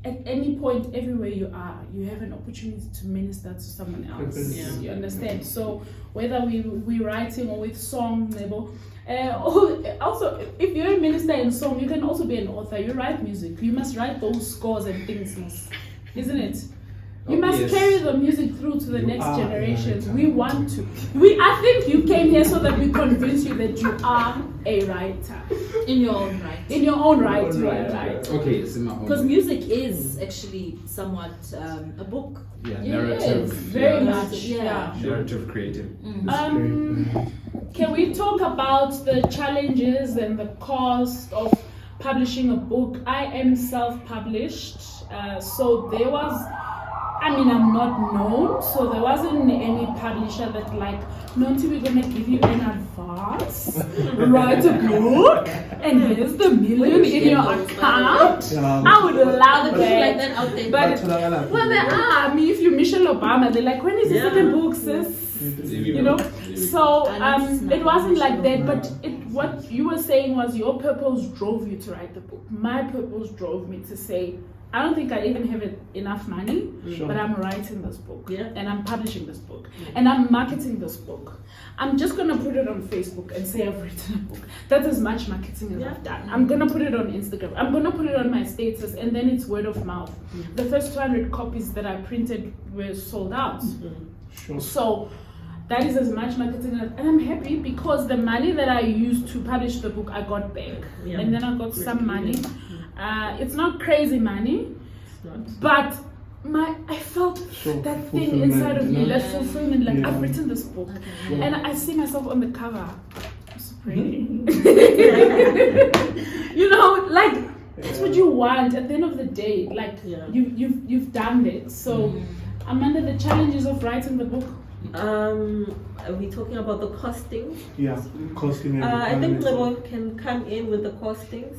at any point, everywhere you are, you have an opportunity to minister to someone else. You understand? So whether we're writing or with song, also, if you're a minister in song, you can also be an author. You write music. You must write those scores and things, isn't it? You must carry the music through to the next generations. We want to. I think you came here so that we convince you that you are a writer. In your own right. In your own right, you are a writer. Okay, it's in my own. Because music is actually somewhat a book. Yeah, Yes, narrative. very yeah. much. Yeah. Narrative creative. Can we talk about the challenges and the cost of publishing a book? I am self-published, so there was, I'm not known, so there wasn't any publisher that Nonti, we're gonna give you an advance, write a book, and here's the million in your account. I would love Like that. that out there. But well, there are. If you Michelle Obama, they're like, when is the second book, sis? So it wasn't like that. But what you were saying was your purpose drove you to write the book. My purpose drove me to say, I don't think I even have enough money, but I'm writing this book, and I'm publishing this book, and I'm marketing this book. I'm just gonna put it on Facebook and say I've written a book. That's as much marketing as I've done. I'm gonna put it on Instagram. I'm gonna put it on my status, and then it's word of mouth. The first 200 copies that I printed were sold out. So that is as much marketing as, and I'm happy because the money that I used to publish the book, I got back, and then I got some money. It's not crazy money, but I felt that thing inside of me, that fulfillment, I've written this book, and I see myself on the cover. I'm so pretty. That's what you want at the end of the day. You've done it. So Amanda, the challenges of writing the book. Are we talking about the costings? Yeah, costing. I think Lelo can come in with the costings.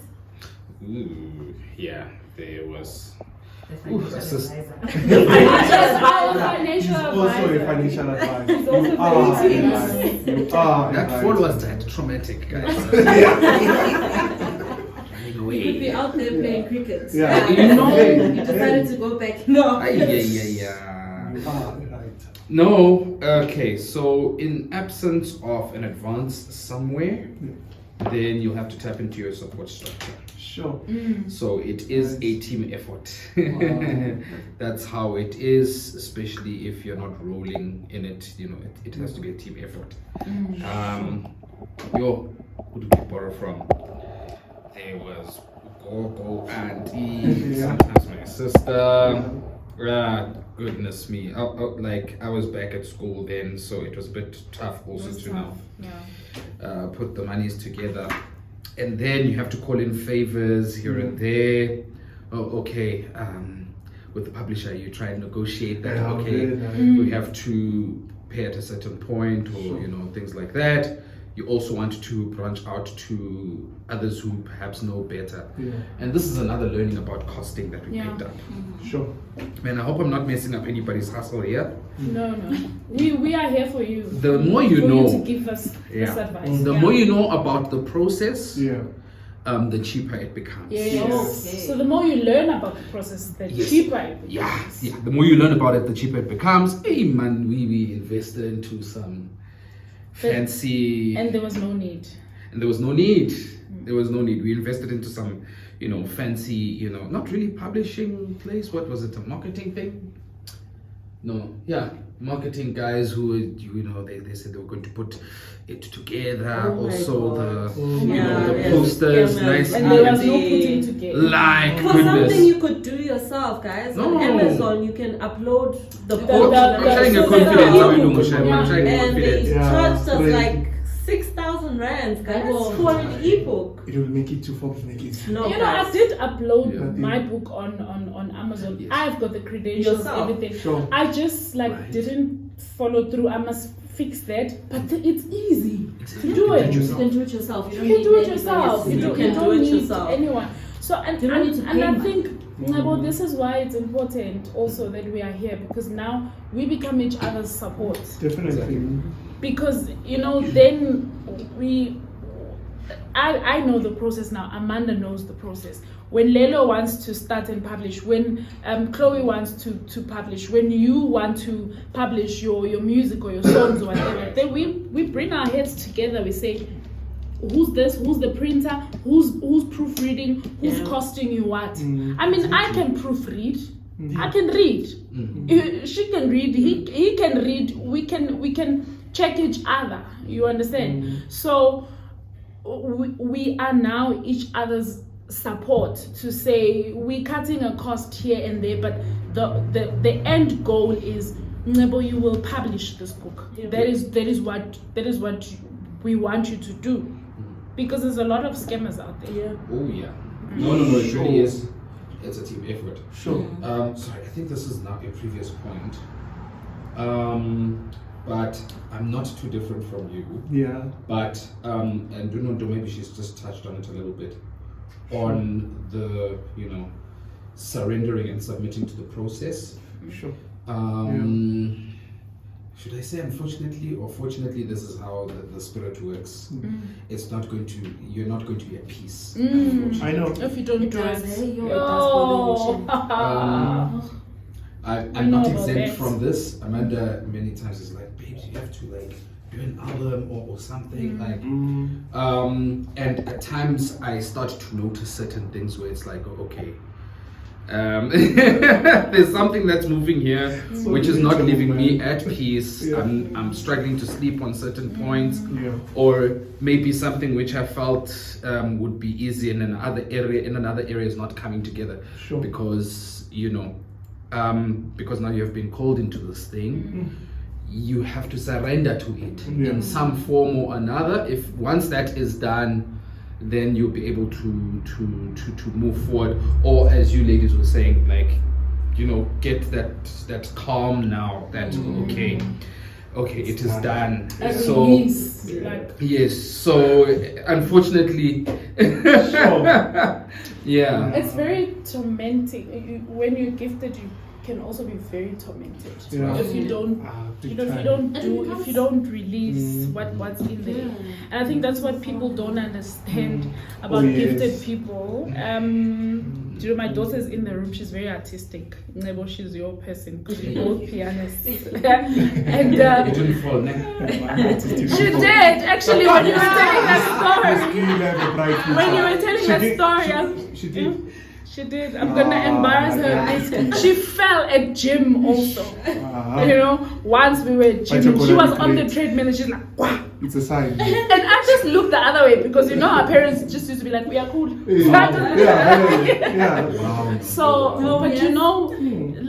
Ooh, yeah, there was. Financial advisor. Also a financial advisor. He's also That fall was that traumatic, guys. Running away. You'd be out there playing cricket. Yeah. You decided to go back. No. No, okay, so in absence of an advance somewhere, then you'll have to tap into your support structure. Sure. So it is a team effort. That's how it is, especially if you're not rolling in it, it has to be a team effort. Who do we borrow from? There was Gogo, auntie, sometimes my sister. Goodness me. I was back at school then, so it was a bit tough also to now put the monies together. And then you have to call in favors here and there. With the publisher, you try and negotiate that. We have to pay at a certain point, or things like that. You also want to branch out to others who perhaps know better. And this is another learning about costing that we picked up. Sure. Man, I hope I'm not messing up anybody's hustle here. No. We are here for you. The more you know, to give us this advice. The more you know about the process, the cheaper it becomes. So the more you learn about the process, the cheaper it becomes. The more you learn about it, the cheaper it becomes. Hey man, we invested into some fancy, and there was no need. There was no need. We invested into some, fancy, not really publishing place. What was it? A marketing thing? No, yeah. Marketing guys who, they said they were going to put it together. Oh my also God. the posters, nice. And there was no putting together. Like For goodness. something you could do yourself, guys. No. On Amazon, you can upload the The- book. the- I'm trying a the- confidence. How we do, Yeah. Moshe? I'm trying a And they confidence. Yeah, charged us crazy. like 6,000 rands, guys, Oh. for an ebook. It will make it to Forbes make it. No, You know, I guys. did upload Yeah. my book on Amazon. Yes. I've got the credentials, Yourself. everything. Sure. I just Right. didn't follow through. I must fix that. But it's easy to do You it. can You can do it yourself. You can do it yourself. You You can don't do it need yourself. anyone. So and You don't need to and pay I money. think Ngabo, this is why it's important also that we are here, because now we become each other's support. Definitely. Because then I know the process now. Amanda knows the process. When Lelo wants to start and publish, when Chloe wants to publish, when you want to publish your music or your songs or whatever, then we bring our heads together. We say, who's this? Who's the printer? Who's proofreading? Who's Yeah. costing you what? Mm, I mean, I can proofread. Mhm. I can read. Mhm. She can read. He can read. We can check each other. You understand? So we are now each other's support to say we're cutting a cost here and there, but the end goal is, Nebo, you will publish this book. Yeah. That is what we want you to do, because there's a lot of scammers out there. Yeah. Oh yeah. No, it really is. It's a team effort. Sure. Sorry, I think this is now a previous point. But I'm not too different from you. Yeah. But and maybe she's just touched on it a little bit on the surrendering and submitting to the process. Sure. Should I say unfortunately or fortunately, this is how the spirit works. It's not going to, you're not going to be at peace. I know. If you don't It do does, it. hey, yo, it Oh. I'm know not about exempt that. from this. Amanda many times is like, babes, you have to do an album or something and at times I start to notice certain things where it's like, okay, there's something that's moving here which is not leaving me at peace. Yeah. I'm struggling to sleep on certain points, Yeah. or maybe something which I felt would be easy in another area is not coming together. Sure. Because because now you have been called into this thing, you have to surrender to it in some form or another. If once that is done, then you'll be able to move forward, or as you ladies were saying, get that calm now that okay, it is done. A So release, yes, so unfortunately, yeah. it's very tormenting. When you're gifted, you can also be very tormented Yeah. if you don't Big if you time. don't And do it if you becomes- don't release what's in there. And I think that's what people don't understand about Oh, yes. gifted people. My daughter's in the room. She's very artistic. Nebo, she's your person because you're both pianists. And It didn't fall. she did actually when you were telling that story. When you were telling that story, She did. she did. I'm gonna embarrass her. She fell at gym also. Once we were at gym, she was on the treadmill and she's like, wow. It's a sign. And I just looked the other way because our parents just used to be like, we are cool. Yeah. Wow. So,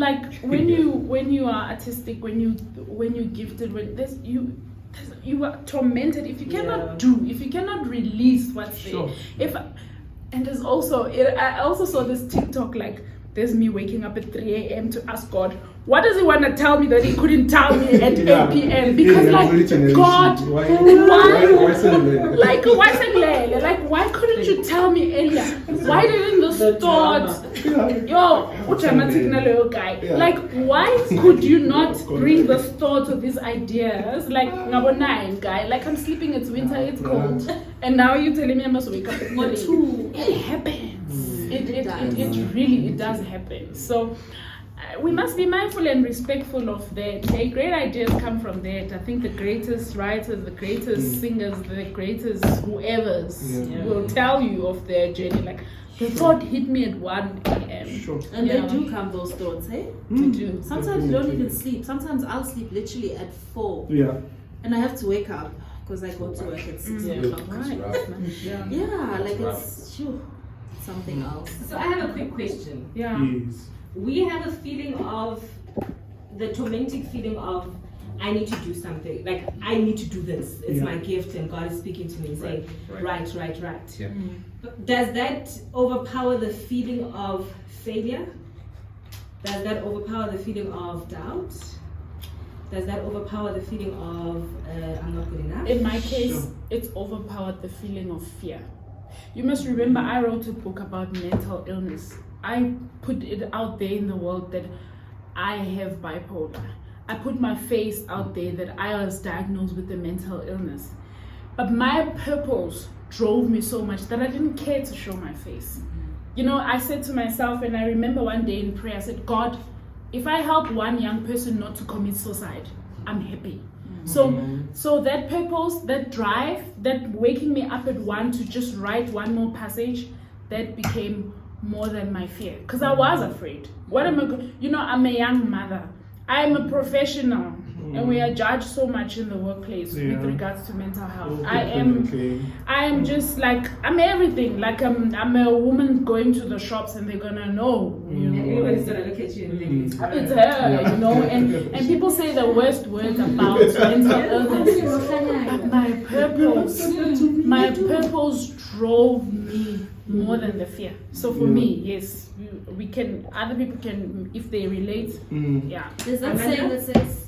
like when you are artistic, when you gifted, you are tormented if you cannot if you cannot release what's Sure. there. And there's also I also saw this TikTok, like there's me waking up at 3 a.m. to ask God, what does he want to tell me that he couldn't tell me at 8 p.m. Because God, why why couldn't you tell me earlier? Why didn't this thought guy? Yeah. Like, why could you not bring this thought or these ideas? Like, Ngabo 9 guy, like I'm sleeping, it's winter, it's cold, and now you're telling me I must wake up at 3. It happens. It really does happen. So we must be mindful and respectful of that. The great ideas come from that. I think the greatest writers, the greatest singers, the greatest whoever's will tell you of their journey. Like, the thought hit me at 1 a.m. Sure. And they do come, those thoughts, hey? They do. Sometimes you don't even sleep. Sometimes I'll sleep literally at 4. Yeah. And I have to wake up because I go to work at 6 o'clock. Yeah, like it's something else. So I have a quick question. Yeah. Yes. We have a feeling of the tormenting feeling of I need to do something. Like I need to do this. It's my gift, and God is speaking to me and saying, right. Yeah. Does that overpower the feeling of failure? Does that overpower the feeling of doubt? Does that overpower the feeling of I'm not good enough? In my case, it's overpowered the feeling of fear. You must remember, I wrote a book about mental illness. I put it out there in the world that I have bipolar. I put my face out there that I was diagnosed with a mental illness. But my purpose drove me so much that I didn't care to show my face. You know, I said to myself, and I remember one day in prayer, I said, God, if I help one young person not to commit suicide, I'm happy. So that purpose, that drive, that waking me up at 1 to just write one more passage, that became more than my fear. Because I was afraid. What am I going? You know, I'm a young mother. I'm a professional. And we are judged so much in the workplace with regards to mental health. I am just like, I'm everything. Like I'm a woman going to the shops and they're gonna know. You know, everybody's gonna look at you and think it's her, you know. And people say the worst words about mental illness. But my purpose drove me more than the fear. So for me, yes, we can. Other people can, if they relate. There's that saying that says,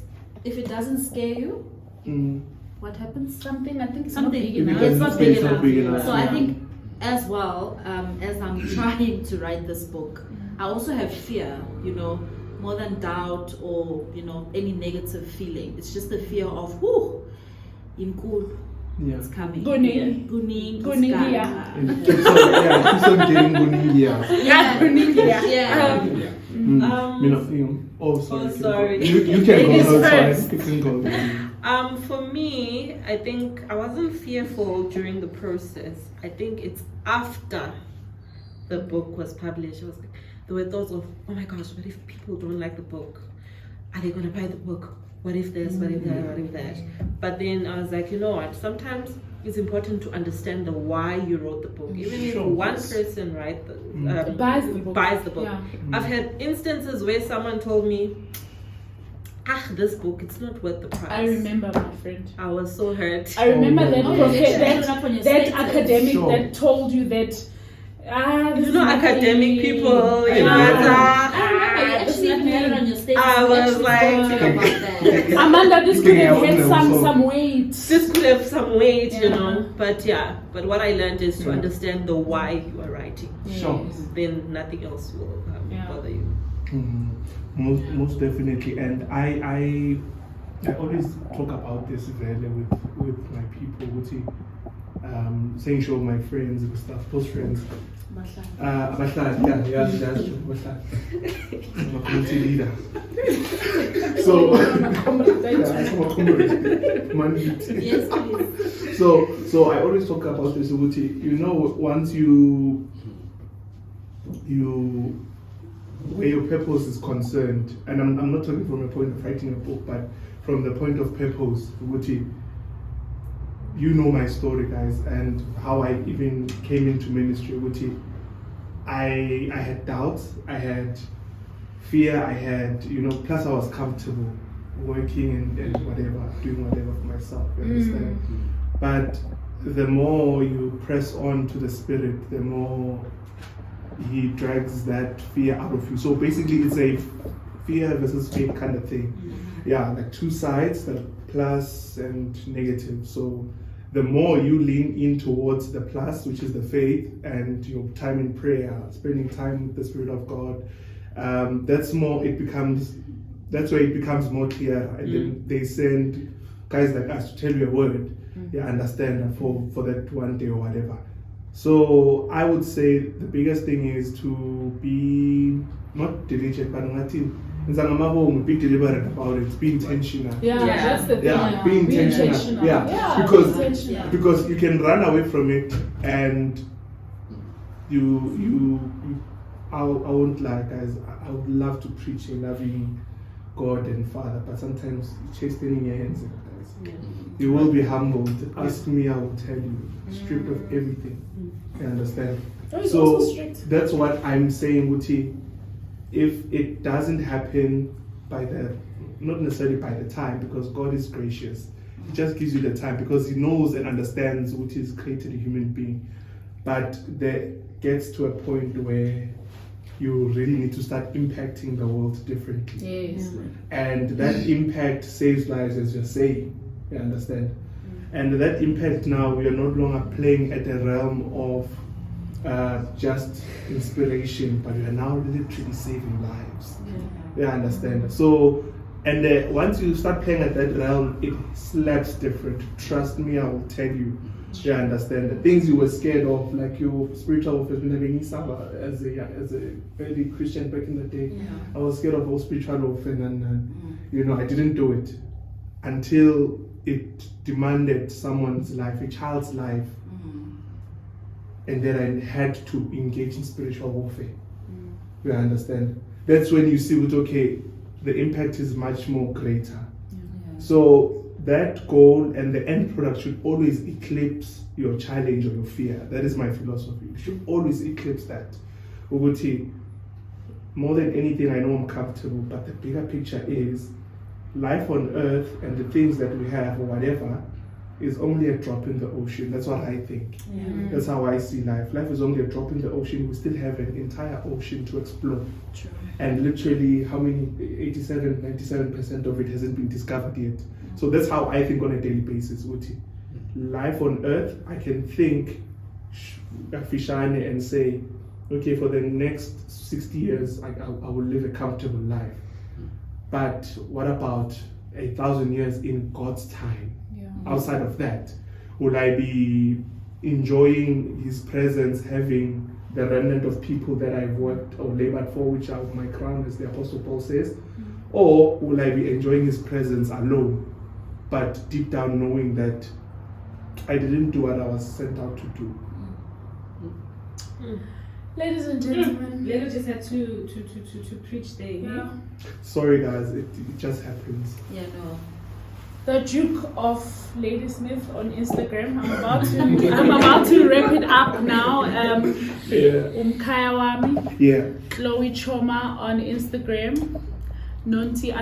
if it doesn't scare you, what happens? Something, I think it's Something. not big enough. It's not big enough. So Yeah. I think as well, as I'm trying to write this book, I also have fear, you know, more than doubt or, you know, any negative feeling. It's just the fear of, inkulu. It's coming. Guning. Yeah. It keeps on getting Guningia. Yeah. Sorry. You can go. Sorry. You can go. For me, I think I wasn't fearful during the process. I think it's after the book was published. There were thoughts of, oh my gosh, what if people don't like the book? Are they going to buy the book? What if this, what if that, what if that? But then I was like, you know what? Sometimes it's important to understand the why you wrote the book. Even if one person buys the book. Yeah. I've had instances where someone told me, this book, it's not worth the price. I remember, my friend. I was so hurt. I remember that academic Sure. that told you that you know, academic people, you I was like, Amanda, this could have had some weight. This could have some weight, you know. But what I learned is to understand the why you are writing. Sure. Then nothing else will bother you. Most definitely. And I always talk about this really with my people, saying show my friends and stuff, close friends. Bahlali, that's true. Bahlali. I'm a community leader. So, Yes, please. so I always talk about this, you know, once you where your purpose is concerned, and I'm not talking from a point of writing a book, but from the point of purpose, you know my story, guys, and how I even came into ministry. I had doubts, I had fear, I had, you know, plus I was comfortable working and whatever, doing whatever for myself, you understand? But the more you press on to the Spirit, the more He drags that fear out of you. So basically it's a fear versus faith kind of thing. Yeah, like two sides, the plus and negative. So the more you lean in towards the plus, which is the faith, and your time in prayer, spending time with the Spirit of God, that's where it becomes more clear. And then they send guys like us to tell you a word, understand for that one day or whatever. So I would say the biggest thing is to be not diligent, but be deliberate about it. Be intentional. Yeah, that's the thing. Yeah, be intentional. Yeah, because you can run away from it, and I won't lie, guys. I would love to preach a loving God and Father, but sometimes you chase them in your hands, guys. You will be humbled. Ask me, I will tell you. Stripped of everything. You understand? So that's what I'm saying, Uti. If it doesn't happen not necessarily by the time, because God is gracious. He just gives you the time because He knows and understands what He's created a human being. But there gets to a point where you really need to start impacting the world differently. Yes. And that impact saves lives, as you're saying. You understand? And that impact now, we are no longer playing at the realm of just inspiration, but we are now literally saving lives. You understand? So, and once you start playing at that realm, it slaps different. Trust me, I will tell you. You understand? The things you were scared of, like your spiritual warfare, as a early Christian back in the day, I was scared of all spiritual warfare, and I didn't do it until it demanded someone's life, a child's life, and then I had to engage in spiritual warfare. You understand? That's when you see okay, the impact is much more greater. So that goal and the end product should always eclipse your challenge or your fear. That is my philosophy. You should always eclipse that. Uguti, more than anything, I know I'm comfortable, but the bigger picture is life on earth and the things that we have or whatever is only a drop in the ocean. That's what I think. That's how I see life. Life is only a drop in the ocean. We still have an entire ocean to explore. True. And literally, how many? 97% of it hasn't been discovered yet. So that's how I think on a daily basis, Uti. Life on earth, I can think Fishane and say, okay, for the next 60 years, I will live a comfortable life. But what about 1,000 years in God's time? Outside of that, will I be enjoying His presence, having the remnant of people that I've worked or labored for, which are my crown, as the Apostle Paul says? Or will I be enjoying His presence alone, but deep down knowing that I didn't do what I was sent out to do? Ladies and gentlemen, Lelo just had to preach there. yeah. Sorry guys, it just happens. Yeah, no. The Duke of Ladysmith on Instagram. I'm about to wrap it up now. Umkhaya wami, Chloe Tshoma on Instagram, Nonti _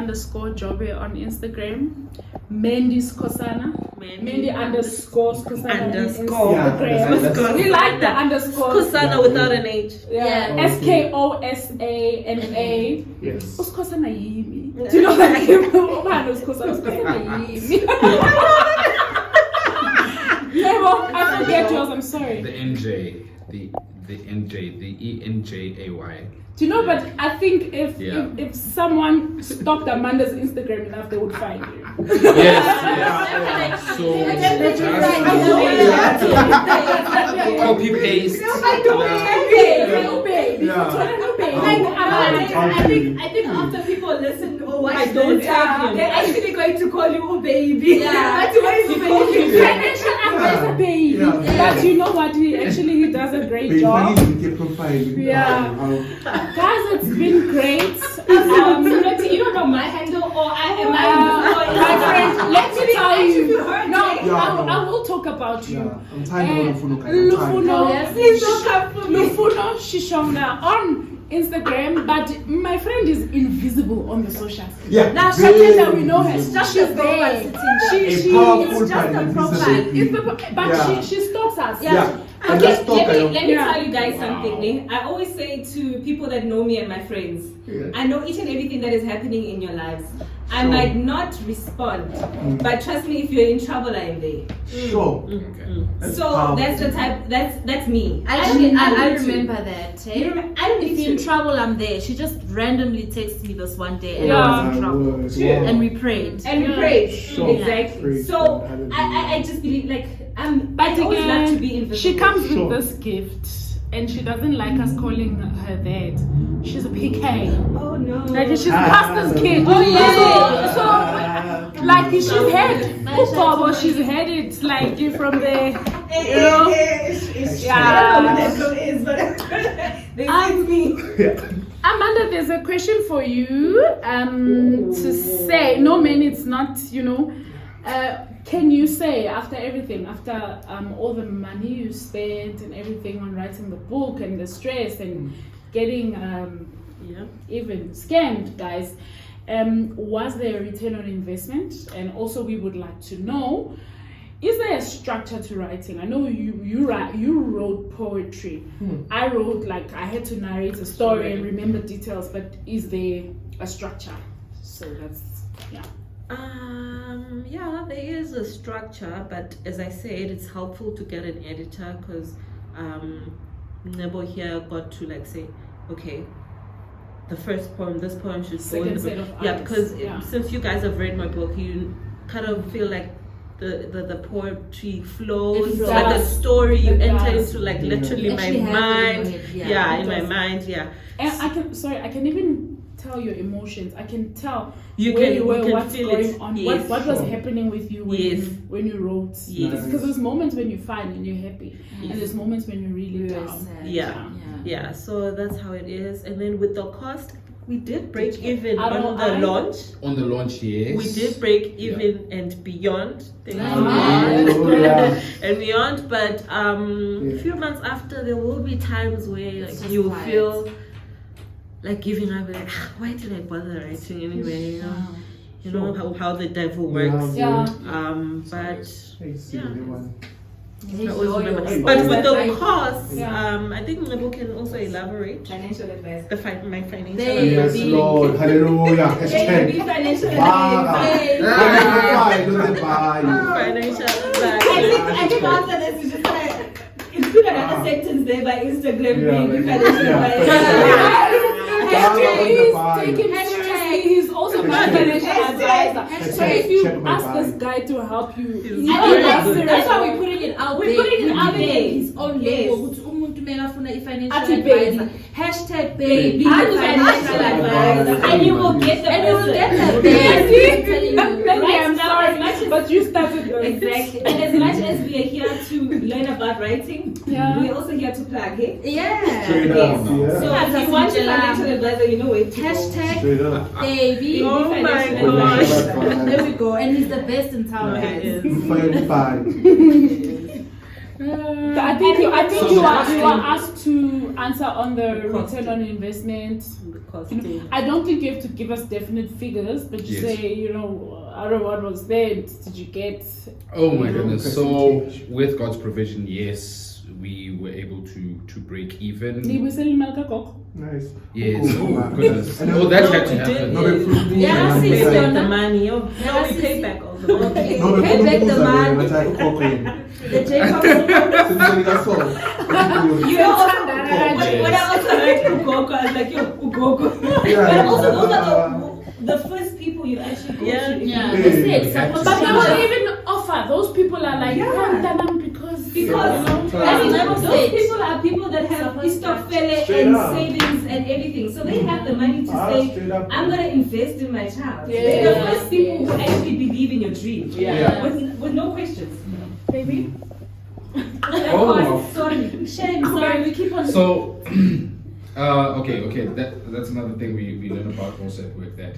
on Instagram, Mandy Skosana, Mandy _ Skosana on Instagram. We like the underscore. Skosana without an H. SKOSANA. Yes. Uskosana yimi. Do you know that? Uskosana yimi. I forget yours. I'm sorry. The NJ, the ENJAY. Do you know? But I think if someone stalked Amanda's Instagram enough, they would find you. Yes. So copy paste. I think after people listen or watch this, they're actually going to call you oh baby. That's why it's Financial advisor, baby. But you know what? He does a great job. Guys, it's been great. You know my handle or my friend, let me tell you. I will talk about you. I'm tired of Lufuno. Lufuno Shishonga on Instagram, but my friend is invisible on the socials. Now Shatenda, we know her. She's just there. She's just a profile. But she stalks us. Okay, let me tell you guys something. I always say to people that know me and my friends, I know each and everything that is happening in your lives. I might not respond, but trust me, if you're in trouble, I'm there. So that's the type. That's me. Actually, I remember that. If you're in trouble, I'm there. She just randomly texted me this one day, and I was in trouble, and we prayed. Exactly. So I just believe, like, But I always again, love to be invisible. she comes Sure. with this gift, and she doesn't like us calling her that. She's a PK. Oh no. Like she's pastor's kid. Oh, yeah. So like she's had football, she's had it like from the Amanda, there's a question for you. To say no, man, it's not. Can you say after everything, after all the money you spent and everything on writing the book and the stress and getting even scammed, guys, was there a return on investment? And also, we would like to know: is there a structure to writing? I know you wrote poetry. I wrote I had to narrate a story and remember details, but is there a structure? So that's there is a structure, but as I said, it's helpful to get an editor because Nebo here got to say, okay, the first poem, this poem should go in the book. Because since you guys have read my book, you kind of feel like the poetry flows, like the story you enter into literally my mind. In my mind, And I can even tell your emotions. I can tell what's feel going it. on, Yes. what was happening with you when you wrote. Yes. Because there's moments when you're fine and you're happy, and there's moments when you're really down. So that's how it is. And then with the cost, we did break even on on the launch. On the launch, yes. We did break even and beyond. Yeah. And beyond. But a few months after, there will be times where you'll feel like giving up, why did I bother writing anyway? You know how the devil works. But with the cost, I think the book can also elaborate. Financial advice. My financial Yes, advice. Lord. Hallelujah. Hashtag. Be financial Financial advice. I think after this is just include another sentence there by Instagram being financial advice. He's also my financial advisor. So if you ask this guy to help you, that's why we're putting it out there. We're putting it out there. His own label. Financial baby. advisor. Hashtag baby. Financial advisor. And you will get the that. I'm sorry, but you started exactly. And as much as we are here to learn about writing, we're also here to plug it. Straight up. So if you want a financial advisor, you know where to Hashtag Straight up. baby. Oh my gosh. There we go. And he's the best in town, guys. I think you are asked to answer on the return on investment. I don't think you have to give us definite figures, but you say, out of what was there, did you get? Oh my goodness. So with God's provision, yes, we were able to break even. Nice. Yes. Oh goodness. Oh, that had to happen. We paid back the money. No, we paid back all the money. Pay back the money. The Jacob. When I also heard Ugoko, I was like, Ugoko. But also those are the first people you actually go to. But they won't even offer. Those people are like, because those people are people that have istokfele and savings and everything. So they have the money to say, I'm going to invest in my child. They're the first people who actually believe in your dream. With no questions. Baby? Sorry. Sorry, we keep on. So, okay. That's another thing we learn about also at work, that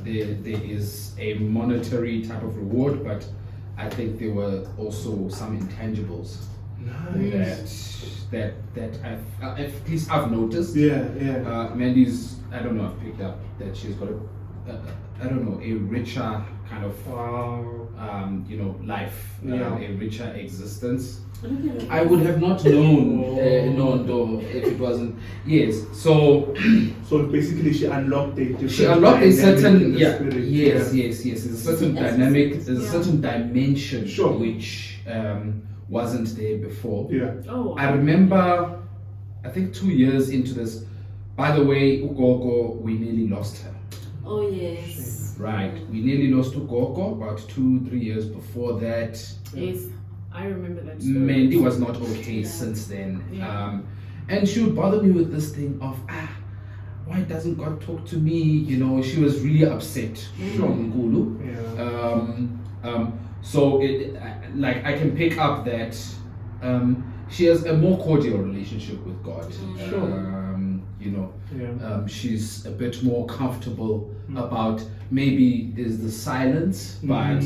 there is a monetary type of reward, but I think there were also some intangibles that at least I've noticed. Mandy's, I don't know, I've picked up that she's got a richer kind of life, a richer existence. I would have not known if it wasn't. Yes, so basically she unlocked a certain yes. There's a certain dynamic, there's a certain dimension which wasn't there before. I remember, I think 2 years into this. By the way, Ugogo, we nearly lost her. Oh yes. Right. We nearly lost to Gogo about 2-3 years before that. Yes, I remember that story. Mandy was not okay since then. Yeah. And she would bother me with this thing of, why doesn't God talk to me? You know, she was really upset from Nkulu. Yeah. So like I can pick up that she has a more cordial relationship with God. You know, she's a bit more comfortable about, maybe there's the silence, but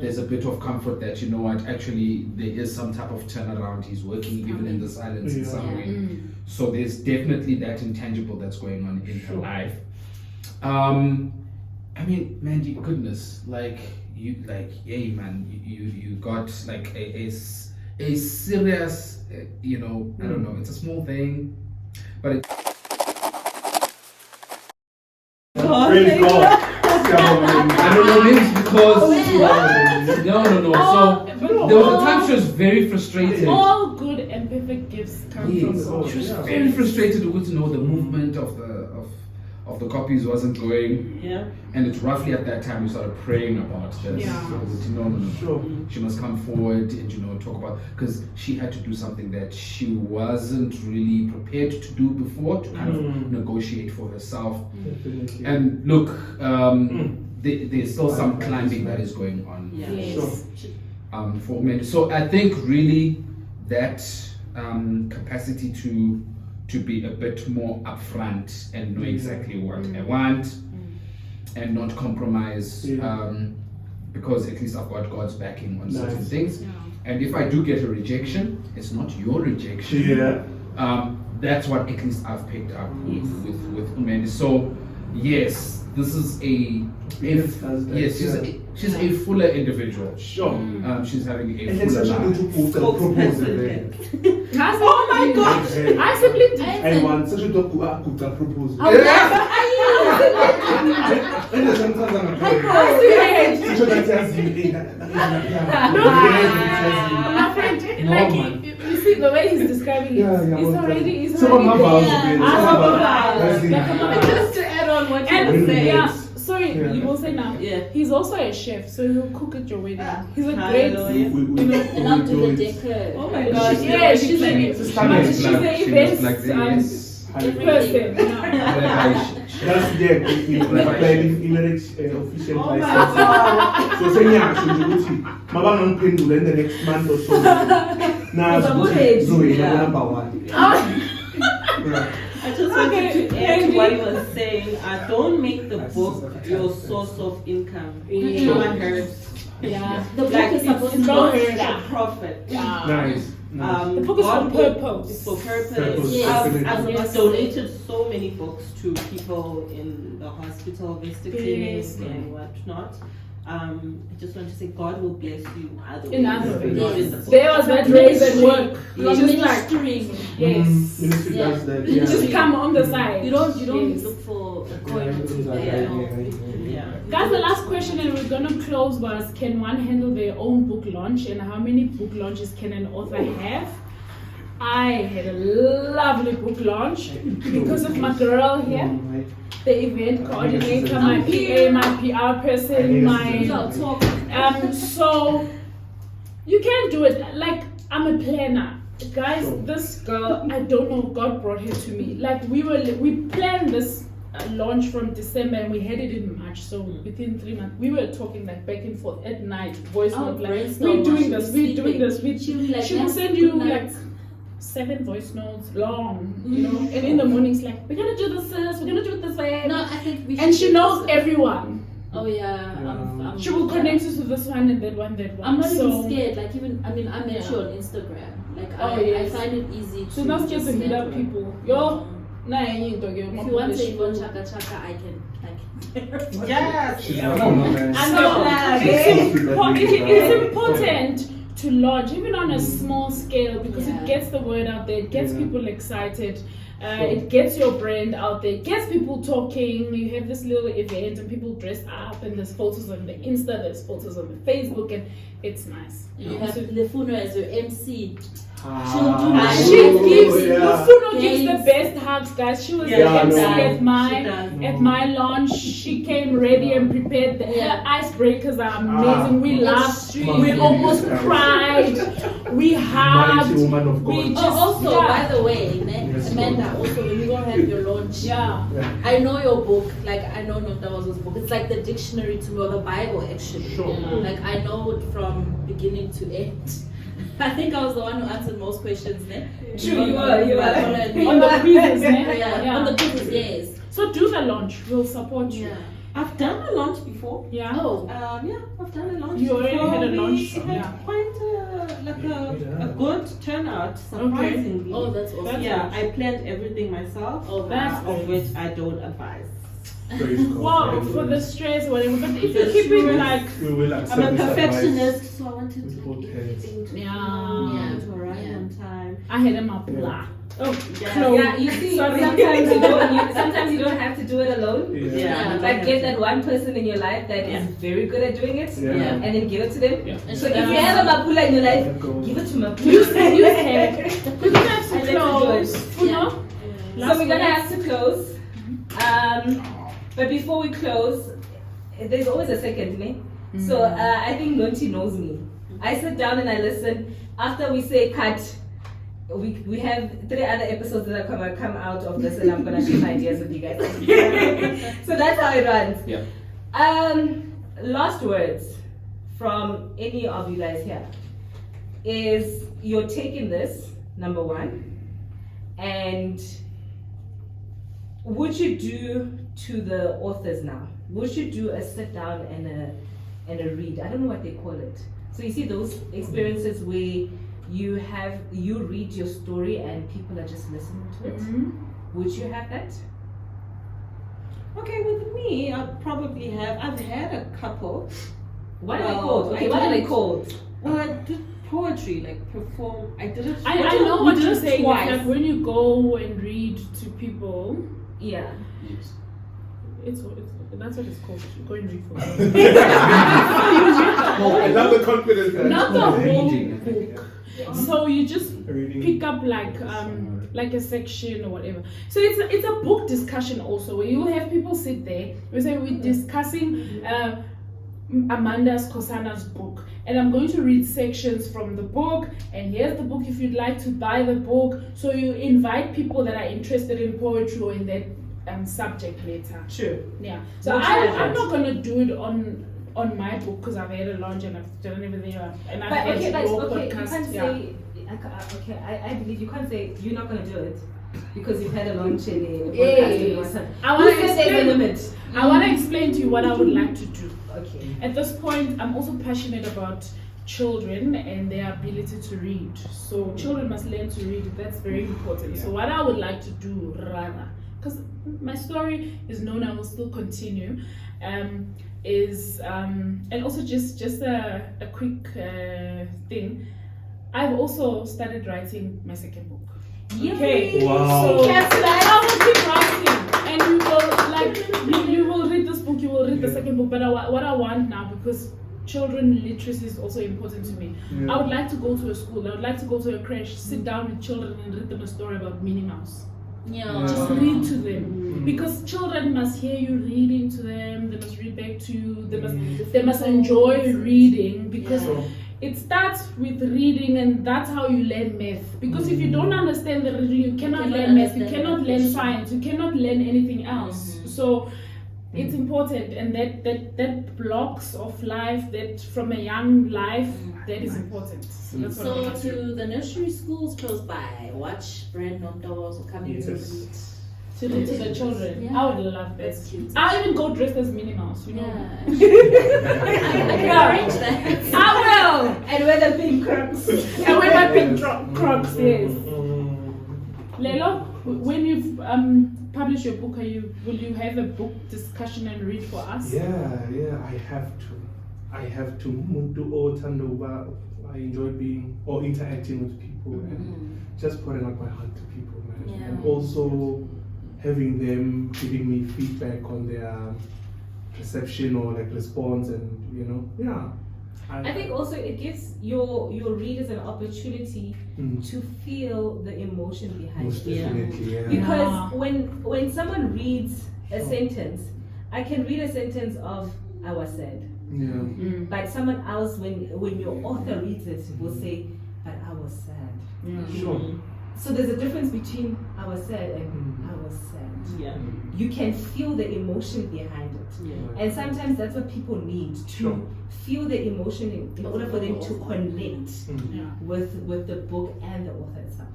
there's a bit of comfort that, you know what, actually there is some type of turnaround. He's working even in the silence in some way. So there's definitely that intangible that's going on in her life. I mean, man, goodness, like you, hey man, you got like a serious, you know, I don't know, it's a small thing, but it. Praise God. I don't know, maybe it's because no. So there was a time she was very frustrated. All good and perfect gifts come from God. She was very frustrated to know the movement of the copies wasn't going. Yeah. And it's roughly at that time we started praying about this. Yeah. No. She must come forward and, you know, talk about, because she had to do something that she wasn't really prepared to do before, to kind of negotiate for herself. Definitely. And look, there's still some climbing that is going on. Yes. For men. So I think really that capacity to be a bit more upfront and know exactly what I want and not compromise, because at least I've got God's backing on certain things. And if I do get a rejection, it's not your rejection. That's what at least I've picked up with Umeni. So yes, this is she's a fuller individual. She's having a fuller life. Oh my God! I simply did. I want such a proposal. My friend, like you see the way he's describing it, he's already Just to add on what you said. Sorry, you will say now. Yeah. He's also a chef, so he'll cook at your wedding. He's a great, Hallelujah. And I'll do the decor. Oh my gosh. Yeah, she's an event person. That's the official Oh my license. God. So say Mabang Pendula in the next month or so. Now Zoe, number one. I just wanted to add to what he was saying. Don't make the book your source of income. Everyone hears. Yeah. The book Like is supposed to it's go not here. a profit. Nice. The book is for purpose. It's for purpose. Purpose, yes. I've donated so many books to people in the hospital, Vista Clinic and whatnot. I just want to say God will bless you other In ways. other ways. Not in the book. There was that raise and work. You're Just like, ministering. yes. Ministry Yeah. does that. You just come on the side. You don't Yes. look for a coin or two. Yeah. Guys, the last question and we're gonna close was, can one handle their own book launch, and how many book launches can an author have? I had a lovely book launch because of my girl here, the event coordinator, my PA, my PR person, so you can do it. Like, I'm a planner. Guys, this girl, I don't know, God brought her to me. Like, we planned this launch from December and we had it in March, so within 3 months we were talking like back and forth at night, voice note, like we're doing this. She will send you like 7 voice notes long, you know, and in the mornings like, we're gonna do this, we're gonna do it this way. No, I think we and she should knows everyone. Oh yeah. She will connect you to this one and that one, that one. I'm not so, even scared. Like I met you on Instagram. Like I find it easy to. So that's just to meet up network. people. Yo. If you want to even chaka chaka, I can. Yes. It's important to launch even on a small scale because it gets the word out there, it gets people excited. It gets your brand out there, gets people talking. You have this little event and people dress up, and there's photos on the Insta, there's photos on the Facebook, and it's nice. You have Lufuno as your MC. Lufuno gives the best hugs, guys. She was the MC at my launch. She came ready and prepared. Her icebreakers are amazing. We laughed, we almost cried, we hugged. We just, by the way, Amanda, also when you go have your launch, I know your book, like I know Nonta's book. It's like the dictionary to me, or the Bible actually. Like I know it from beginning to end. I think I was the one who answered most questions there. True, you were. On the quizzes, on the quizzes, yes. So do the launch. We'll support you. I've done a launch before. Yeah. Oh. I've done a launch. You already before. had a launch. We had quite a good turnout, surprisingly. Oh, that's awesome. I planned everything myself. Oh, that's of which I don't advise. Wow, for the stress, whatever. But if you keep it like, I'm a perfectionist, so I wanted to With keep everything to arrive on time. I had them up black. Oh, Yeah, you see, sometimes you don't have to do it alone. But get that one person in your life that is very good at doing it, and then give it to them. So if you have a mapula in your life, give it to mapula. Use hair. We're gonna have to close. So we're gonna have to close. But before we close, there's always a second, me. So I think Nonti knows me. I sit down and I listen. After we say cut, we have 3 other episodes that are gonna come out of this, and I'm gonna share ideas with you guys. So that's how it runs. Last words from any of you guys here is you're taking this, number one, and would you do to the authors now? Would you do a sit down and a read? I don't know what they call it. So you see those experiences where you read your story and people are just listening to it. Would you have that? Okay, with me, I'd probably have. I've had a couple. What are they called? Okay, what are they called? Well, I did poetry, like perform. I did it. I know what you're saying. Twice. Like when you go and read to people. Yeah. It's that's what it's called. Go and read for me. I love the confidence. Not the whole book. So you just Reading. pick up like a section or whatever. So it's a book discussion also, where you have people sit there. We're discussing Amanda's Kosana's book, and I'm going to read sections from the book, and here's the book if you'd like to buy the book. So you invite people that are interested in poetry or in that subject matter. True. Yeah. So I'm not gonna do it on my book because I've had a launch and I've done everything and I've had your podcast. You can't say. Okay, I believe you can't say you're not gonna do it because you've had a launch and a podcast. I want to explain to you what I would like to do. Okay. At this point, I'm also passionate about children and their ability to read. So children must learn to read. That's very important. So what I would like to do, rather, because my story is known, I will still continue. And also just a quick thing. I've also started writing my second book. Okay. Wow. So I will keep writing, and you will read this book. You will read the second book. But what I want now, because children literacy is also important to me. I would like to go to a school. I would like to go to a crèche, sit down with children and read them a story about Minnie Mouse. Just read to them, because children must hear you reading to them. They must read back to you. They must enjoy reading, because it starts with reading, and that's how you learn math. Because if you don't understand the reading, you cannot learn math. You cannot learn science. You cannot learn anything else. So it's important, and that blocks of life, that from a young life, that is important. So that's what I want to do. The nursery schools close by, watch Brand Nontos will come in to read. To the children. Yeah. I would love that. That's cute. I'll even go dressed as Minnie Mouse, you know. I can arrange that. I will! And wear the pink crocs. And wear my pink crocs, yes. Lelo, when you've published your book, will you have a book discussion and read for us? Yeah, I have to. I have to muntu othandoba. I enjoy being or interacting with people and just pouring out my heart to people, man. Yeah. And also having them giving me feedback on their perception or like response, and I think also it gives your readers an opportunity to feel the emotion behind most it. definitely, yeah. Because when someone reads a sentence, I can read a sentence of I was sad. Yeah. But someone else, when your author reads it, will say, but I was sad. Sure. So there's a difference between I was sad and I was sad. Yeah. You can feel the emotion behind it. Yeah. And sometimes that's what people need, to feel the emotion in order for them to connect with the book and the author itself.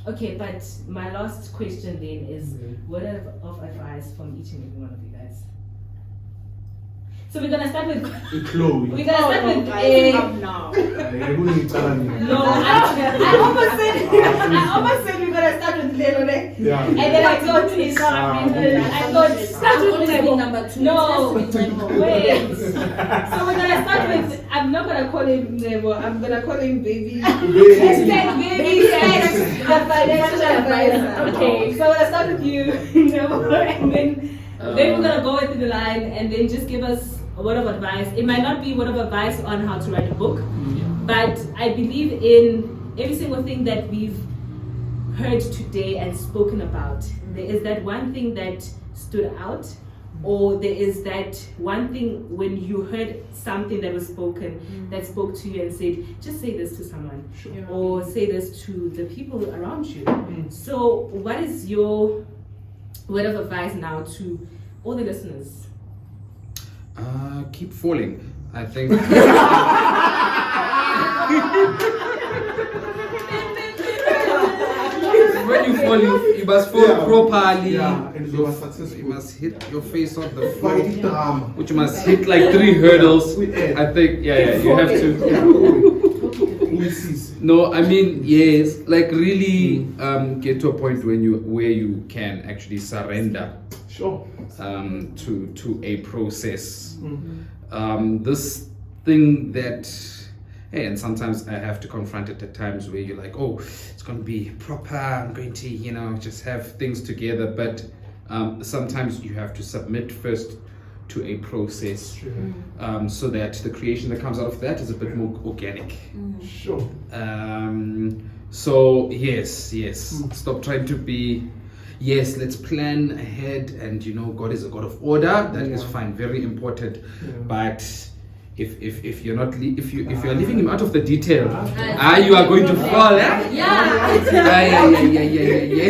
Okay, but my last question then is word of advice from each and every one of you guys. So we're gonna start with Chloe. we're gonna start with now. no, I almost said we're gonna start with Lelo, Yeah. and then I thought start with Lelo. number 2. No, wait. So we're gonna start with. I'm not gonna call him Nebo. I'm gonna call him Baby. Hashtag Baby. The financial advisor. Okay. So we're gonna start with you, Nebo, and then we're gonna go into the line, and then just give us a word of advice. It might not be word of advice on how to write a book, but I believe in every single thing that we've heard today and spoken about. There is that one thing that stood out, or there is that one thing when you heard something that was spoken that spoke to you and said, just say this to someone, or say this to the people around you. So what is your word of advice now to all the listeners? Keep falling, I think. When you fall, you must fall properly. Yeah, and you are successful. You must hit your face on the floor, Fight drama. which you must hit like 3 hurdles. I think, you have to. No, I mean, yes, like really get to a point where you can actually surrender to a process. This thing that, and sometimes I have to confront it at times where you're like, oh, it's going to be proper, I'm going to, just have things together. But sometimes you have to submit first to a process, so that the creation that comes out of that is a bit more organic. So yes, stop trying to be, let's plan ahead, and God is a God of order. That is fine, very important. But if you're not if you are leaving him out of the detail, you are going to fall. You're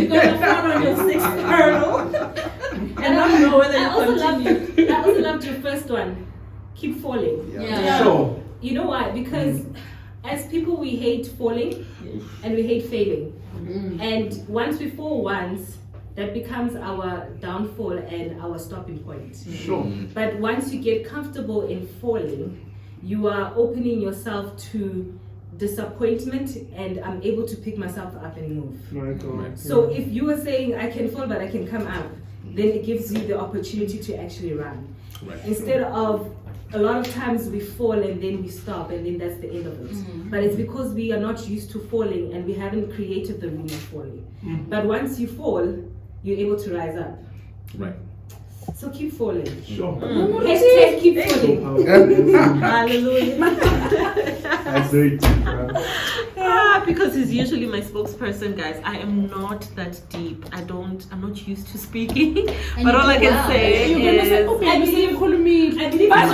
gonna fall on your 6th hurdle. And I also loved your first one. Keep falling. You know why? Because as people, we hate falling and we hate failing. And once we fall once, that becomes our downfall and our stopping point. But once you get comfortable in falling, you are opening yourself to disappointment, and I'm able to pick myself up and move. So if you are saying I can fall but I can come up, then it gives you the opportunity to actually run. Instead of a lot of times we fall and then we stop and then that's the end of it. But it's because we are not used to falling and we haven't created the room of falling. But once you fall, you're able to rise up. So keep falling. Hashtag keep falling. Hallelujah. That's very deep, Because he's usually my spokesperson, guys. I am not that deep. I'm not used to speaking. But all I can say is, I believe I'm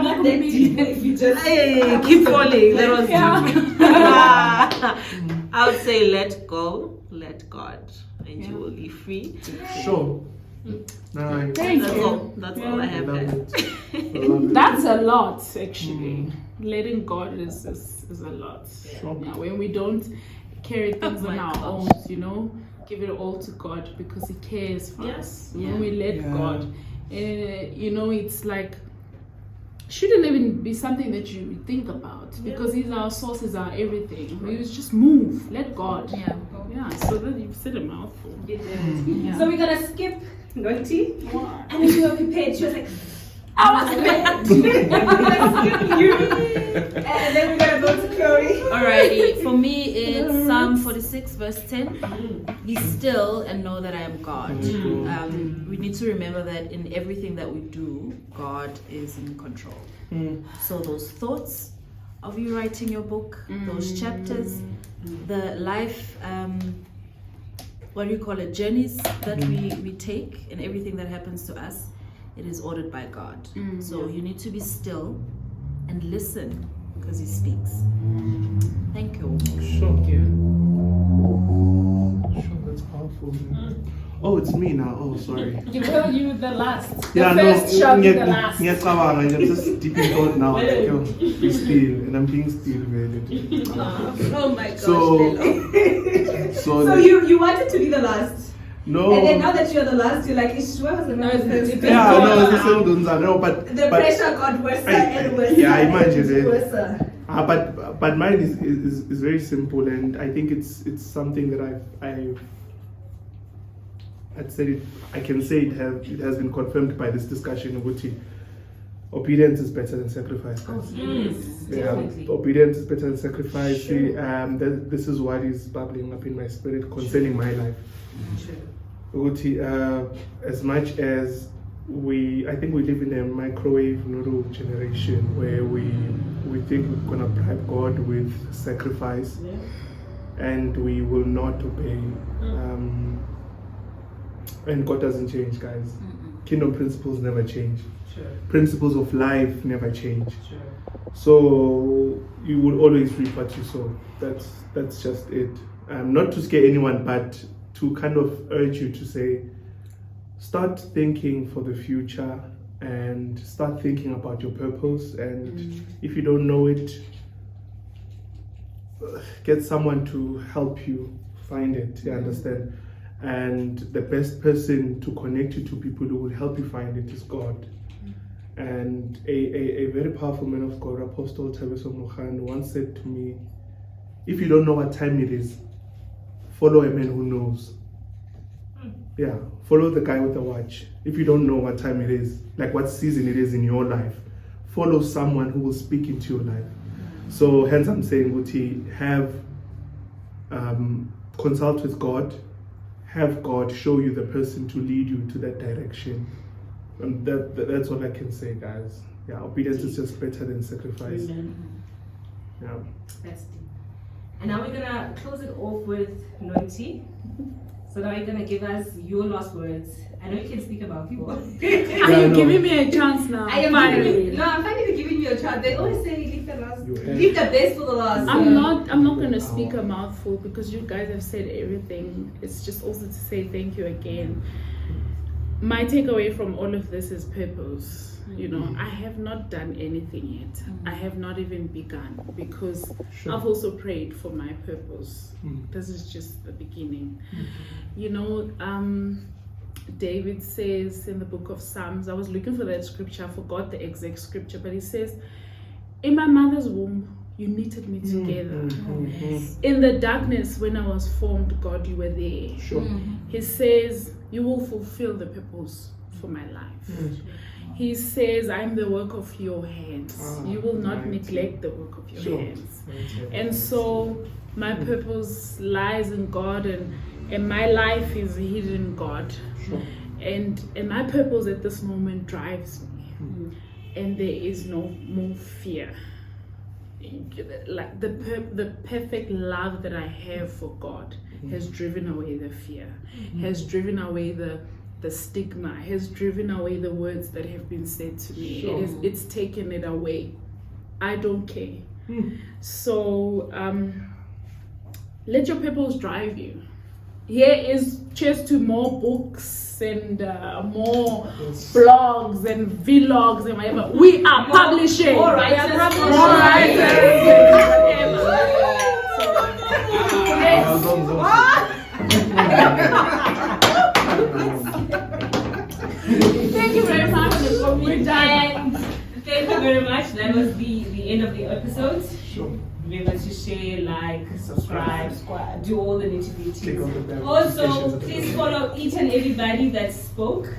not that deep if you just keep falling. That was deep. I would say let go, let God, and you will be free. Nice. That's all I have. That's a lot, actually. Letting God is a lot. When we don't carry things on our own, give it all to God because He cares for us. When we let God, it's like, shouldn't even be something that you think about because He's our source, He's our everything. We just move, let God. So then you've said a mouthful. So we're gonna skip Nonti, and if you were prepared, she was like, I was skipping you. And then we're gonna go to Chloe. Alrighty, for me it's Psalm 46 verse 10. Be still and know that I am God. We need to remember that in everything that we do, God is in control. So those thoughts of you writing your book, those chapters, the life, what do you call it, journeys that we take and everything that happens to us, it is ordered by God. So you need to be still and listen because He speaks. Thank you. Sure. Sure, that's powerful. Oh, it's me now. Oh, sorry. You will you the last. Yeah, the first shall be the last. I'm just deep in thought now. Like, yo, be still, and I'm being still really. Oh my gosh. So you wanted to be the last. No. And then now that you're the last, you're like, where was the first? Yeah, no, it's the same. No, but the pressure got worse and worse. Yeah, I imagine it. Worse. But mine is very simple, and I think it's something that I'd say it, I can say it has been confirmed by this discussion. Obedience is better than sacrifice, guys. Obedience is better than sacrifice. This is what is bubbling up in my spirit concerning my life. As much as I think we live in a microwave noodle generation where we think we're gonna bribe God with sacrifice, and we will not obey. And God doesn't change, guys. Kingdom principles never change. Principles of life never change. So you will always reap what you sow. That's just it. Not to scare anyone, but to kind of urge you to say, start thinking for the future and start thinking about your purpose. And if you don't know it, get someone to help you find it. You understand? And the best person to connect you to people who will help you find it is God. And a very powerful man of God, Apostle Tabeso Mokhan, once said to me, if you don't know what time it is, follow a man who knows. Yeah, follow the guy with the watch. If you don't know what time it is, like what season it is in your life, follow someone who will speak into your life. So hence I'm saying, Uti, consult with God, have God show you the person to lead you to that direction. And that's all I can say, guys. Yeah, obedience is just better than sacrifice. Yeah. That's deep. And now we're gonna close it off with Nonti. So now you're gonna give us your last words. I know you can speak about people. Are you giving me a chance now? I'm finally giving you a chance. They always say leave the best for the last. I'm not gonna speak a mouthful because you guys have said everything. It's just also to say thank you again. My takeaway from all of this is purpose. You know, I have not done anything yet. I have not even begun because I've also prayed for my purpose. This is just the beginning. You know, David says in the book of Psalms, I was looking for that scripture, I forgot the exact scripture, but he says, in my mother's womb, you knitted me together. In the darkness, when I was formed, God, you were there. He says, you will fulfill the purpose for my life. He says, I'm the work of your hands. You will not neglect the work of your hands. And so my purpose lies in God, and my life is hidden in God. And my purpose at this moment drives me. And there is no more fear. Like the perfect love that I have for God has driven away the fear, has driven away the stigma, has driven away the words that have been said to me. It's taken it away. I don't care. So let your purpose drive you. Here is cheers to more books and more blogs and vlogs and whatever. We are publishing. All right. Thank you very much. We're done. Thank you very much. That was the end of the episode. Remember to share, like, subscribe, do all the nitty-gritties. Also, please follow each and everybody that spoke.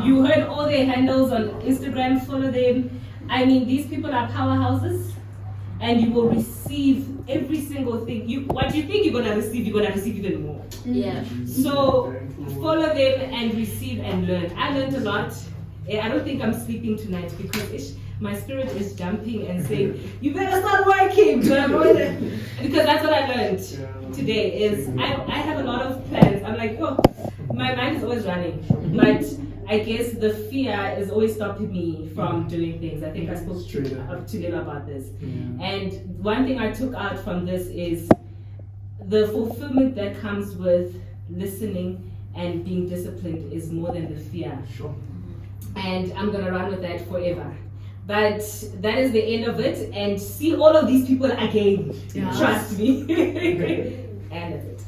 You heard all their handles on Instagram, follow them. I mean, these people are powerhouses, and you will receive every single thing. What you think you're gonna receive even more. Yeah. So follow them and receive and learn. I learned a lot. I don't think I'm sleeping tonight because my spirit is jumping and saying, you better start working. Because that's what I learned today is I have a lot of plans. I'm like, oh, my mind is always running. But I guess the fear is always stopping me from doing things. I think I spoke to Lelo about this. And one thing I took out from this is the fulfillment that comes with listening and being disciplined is more than the fear. Sure. And I'm gonna run with that forever. But that is the end of it, and see all of these people again. Trust me. And that's it.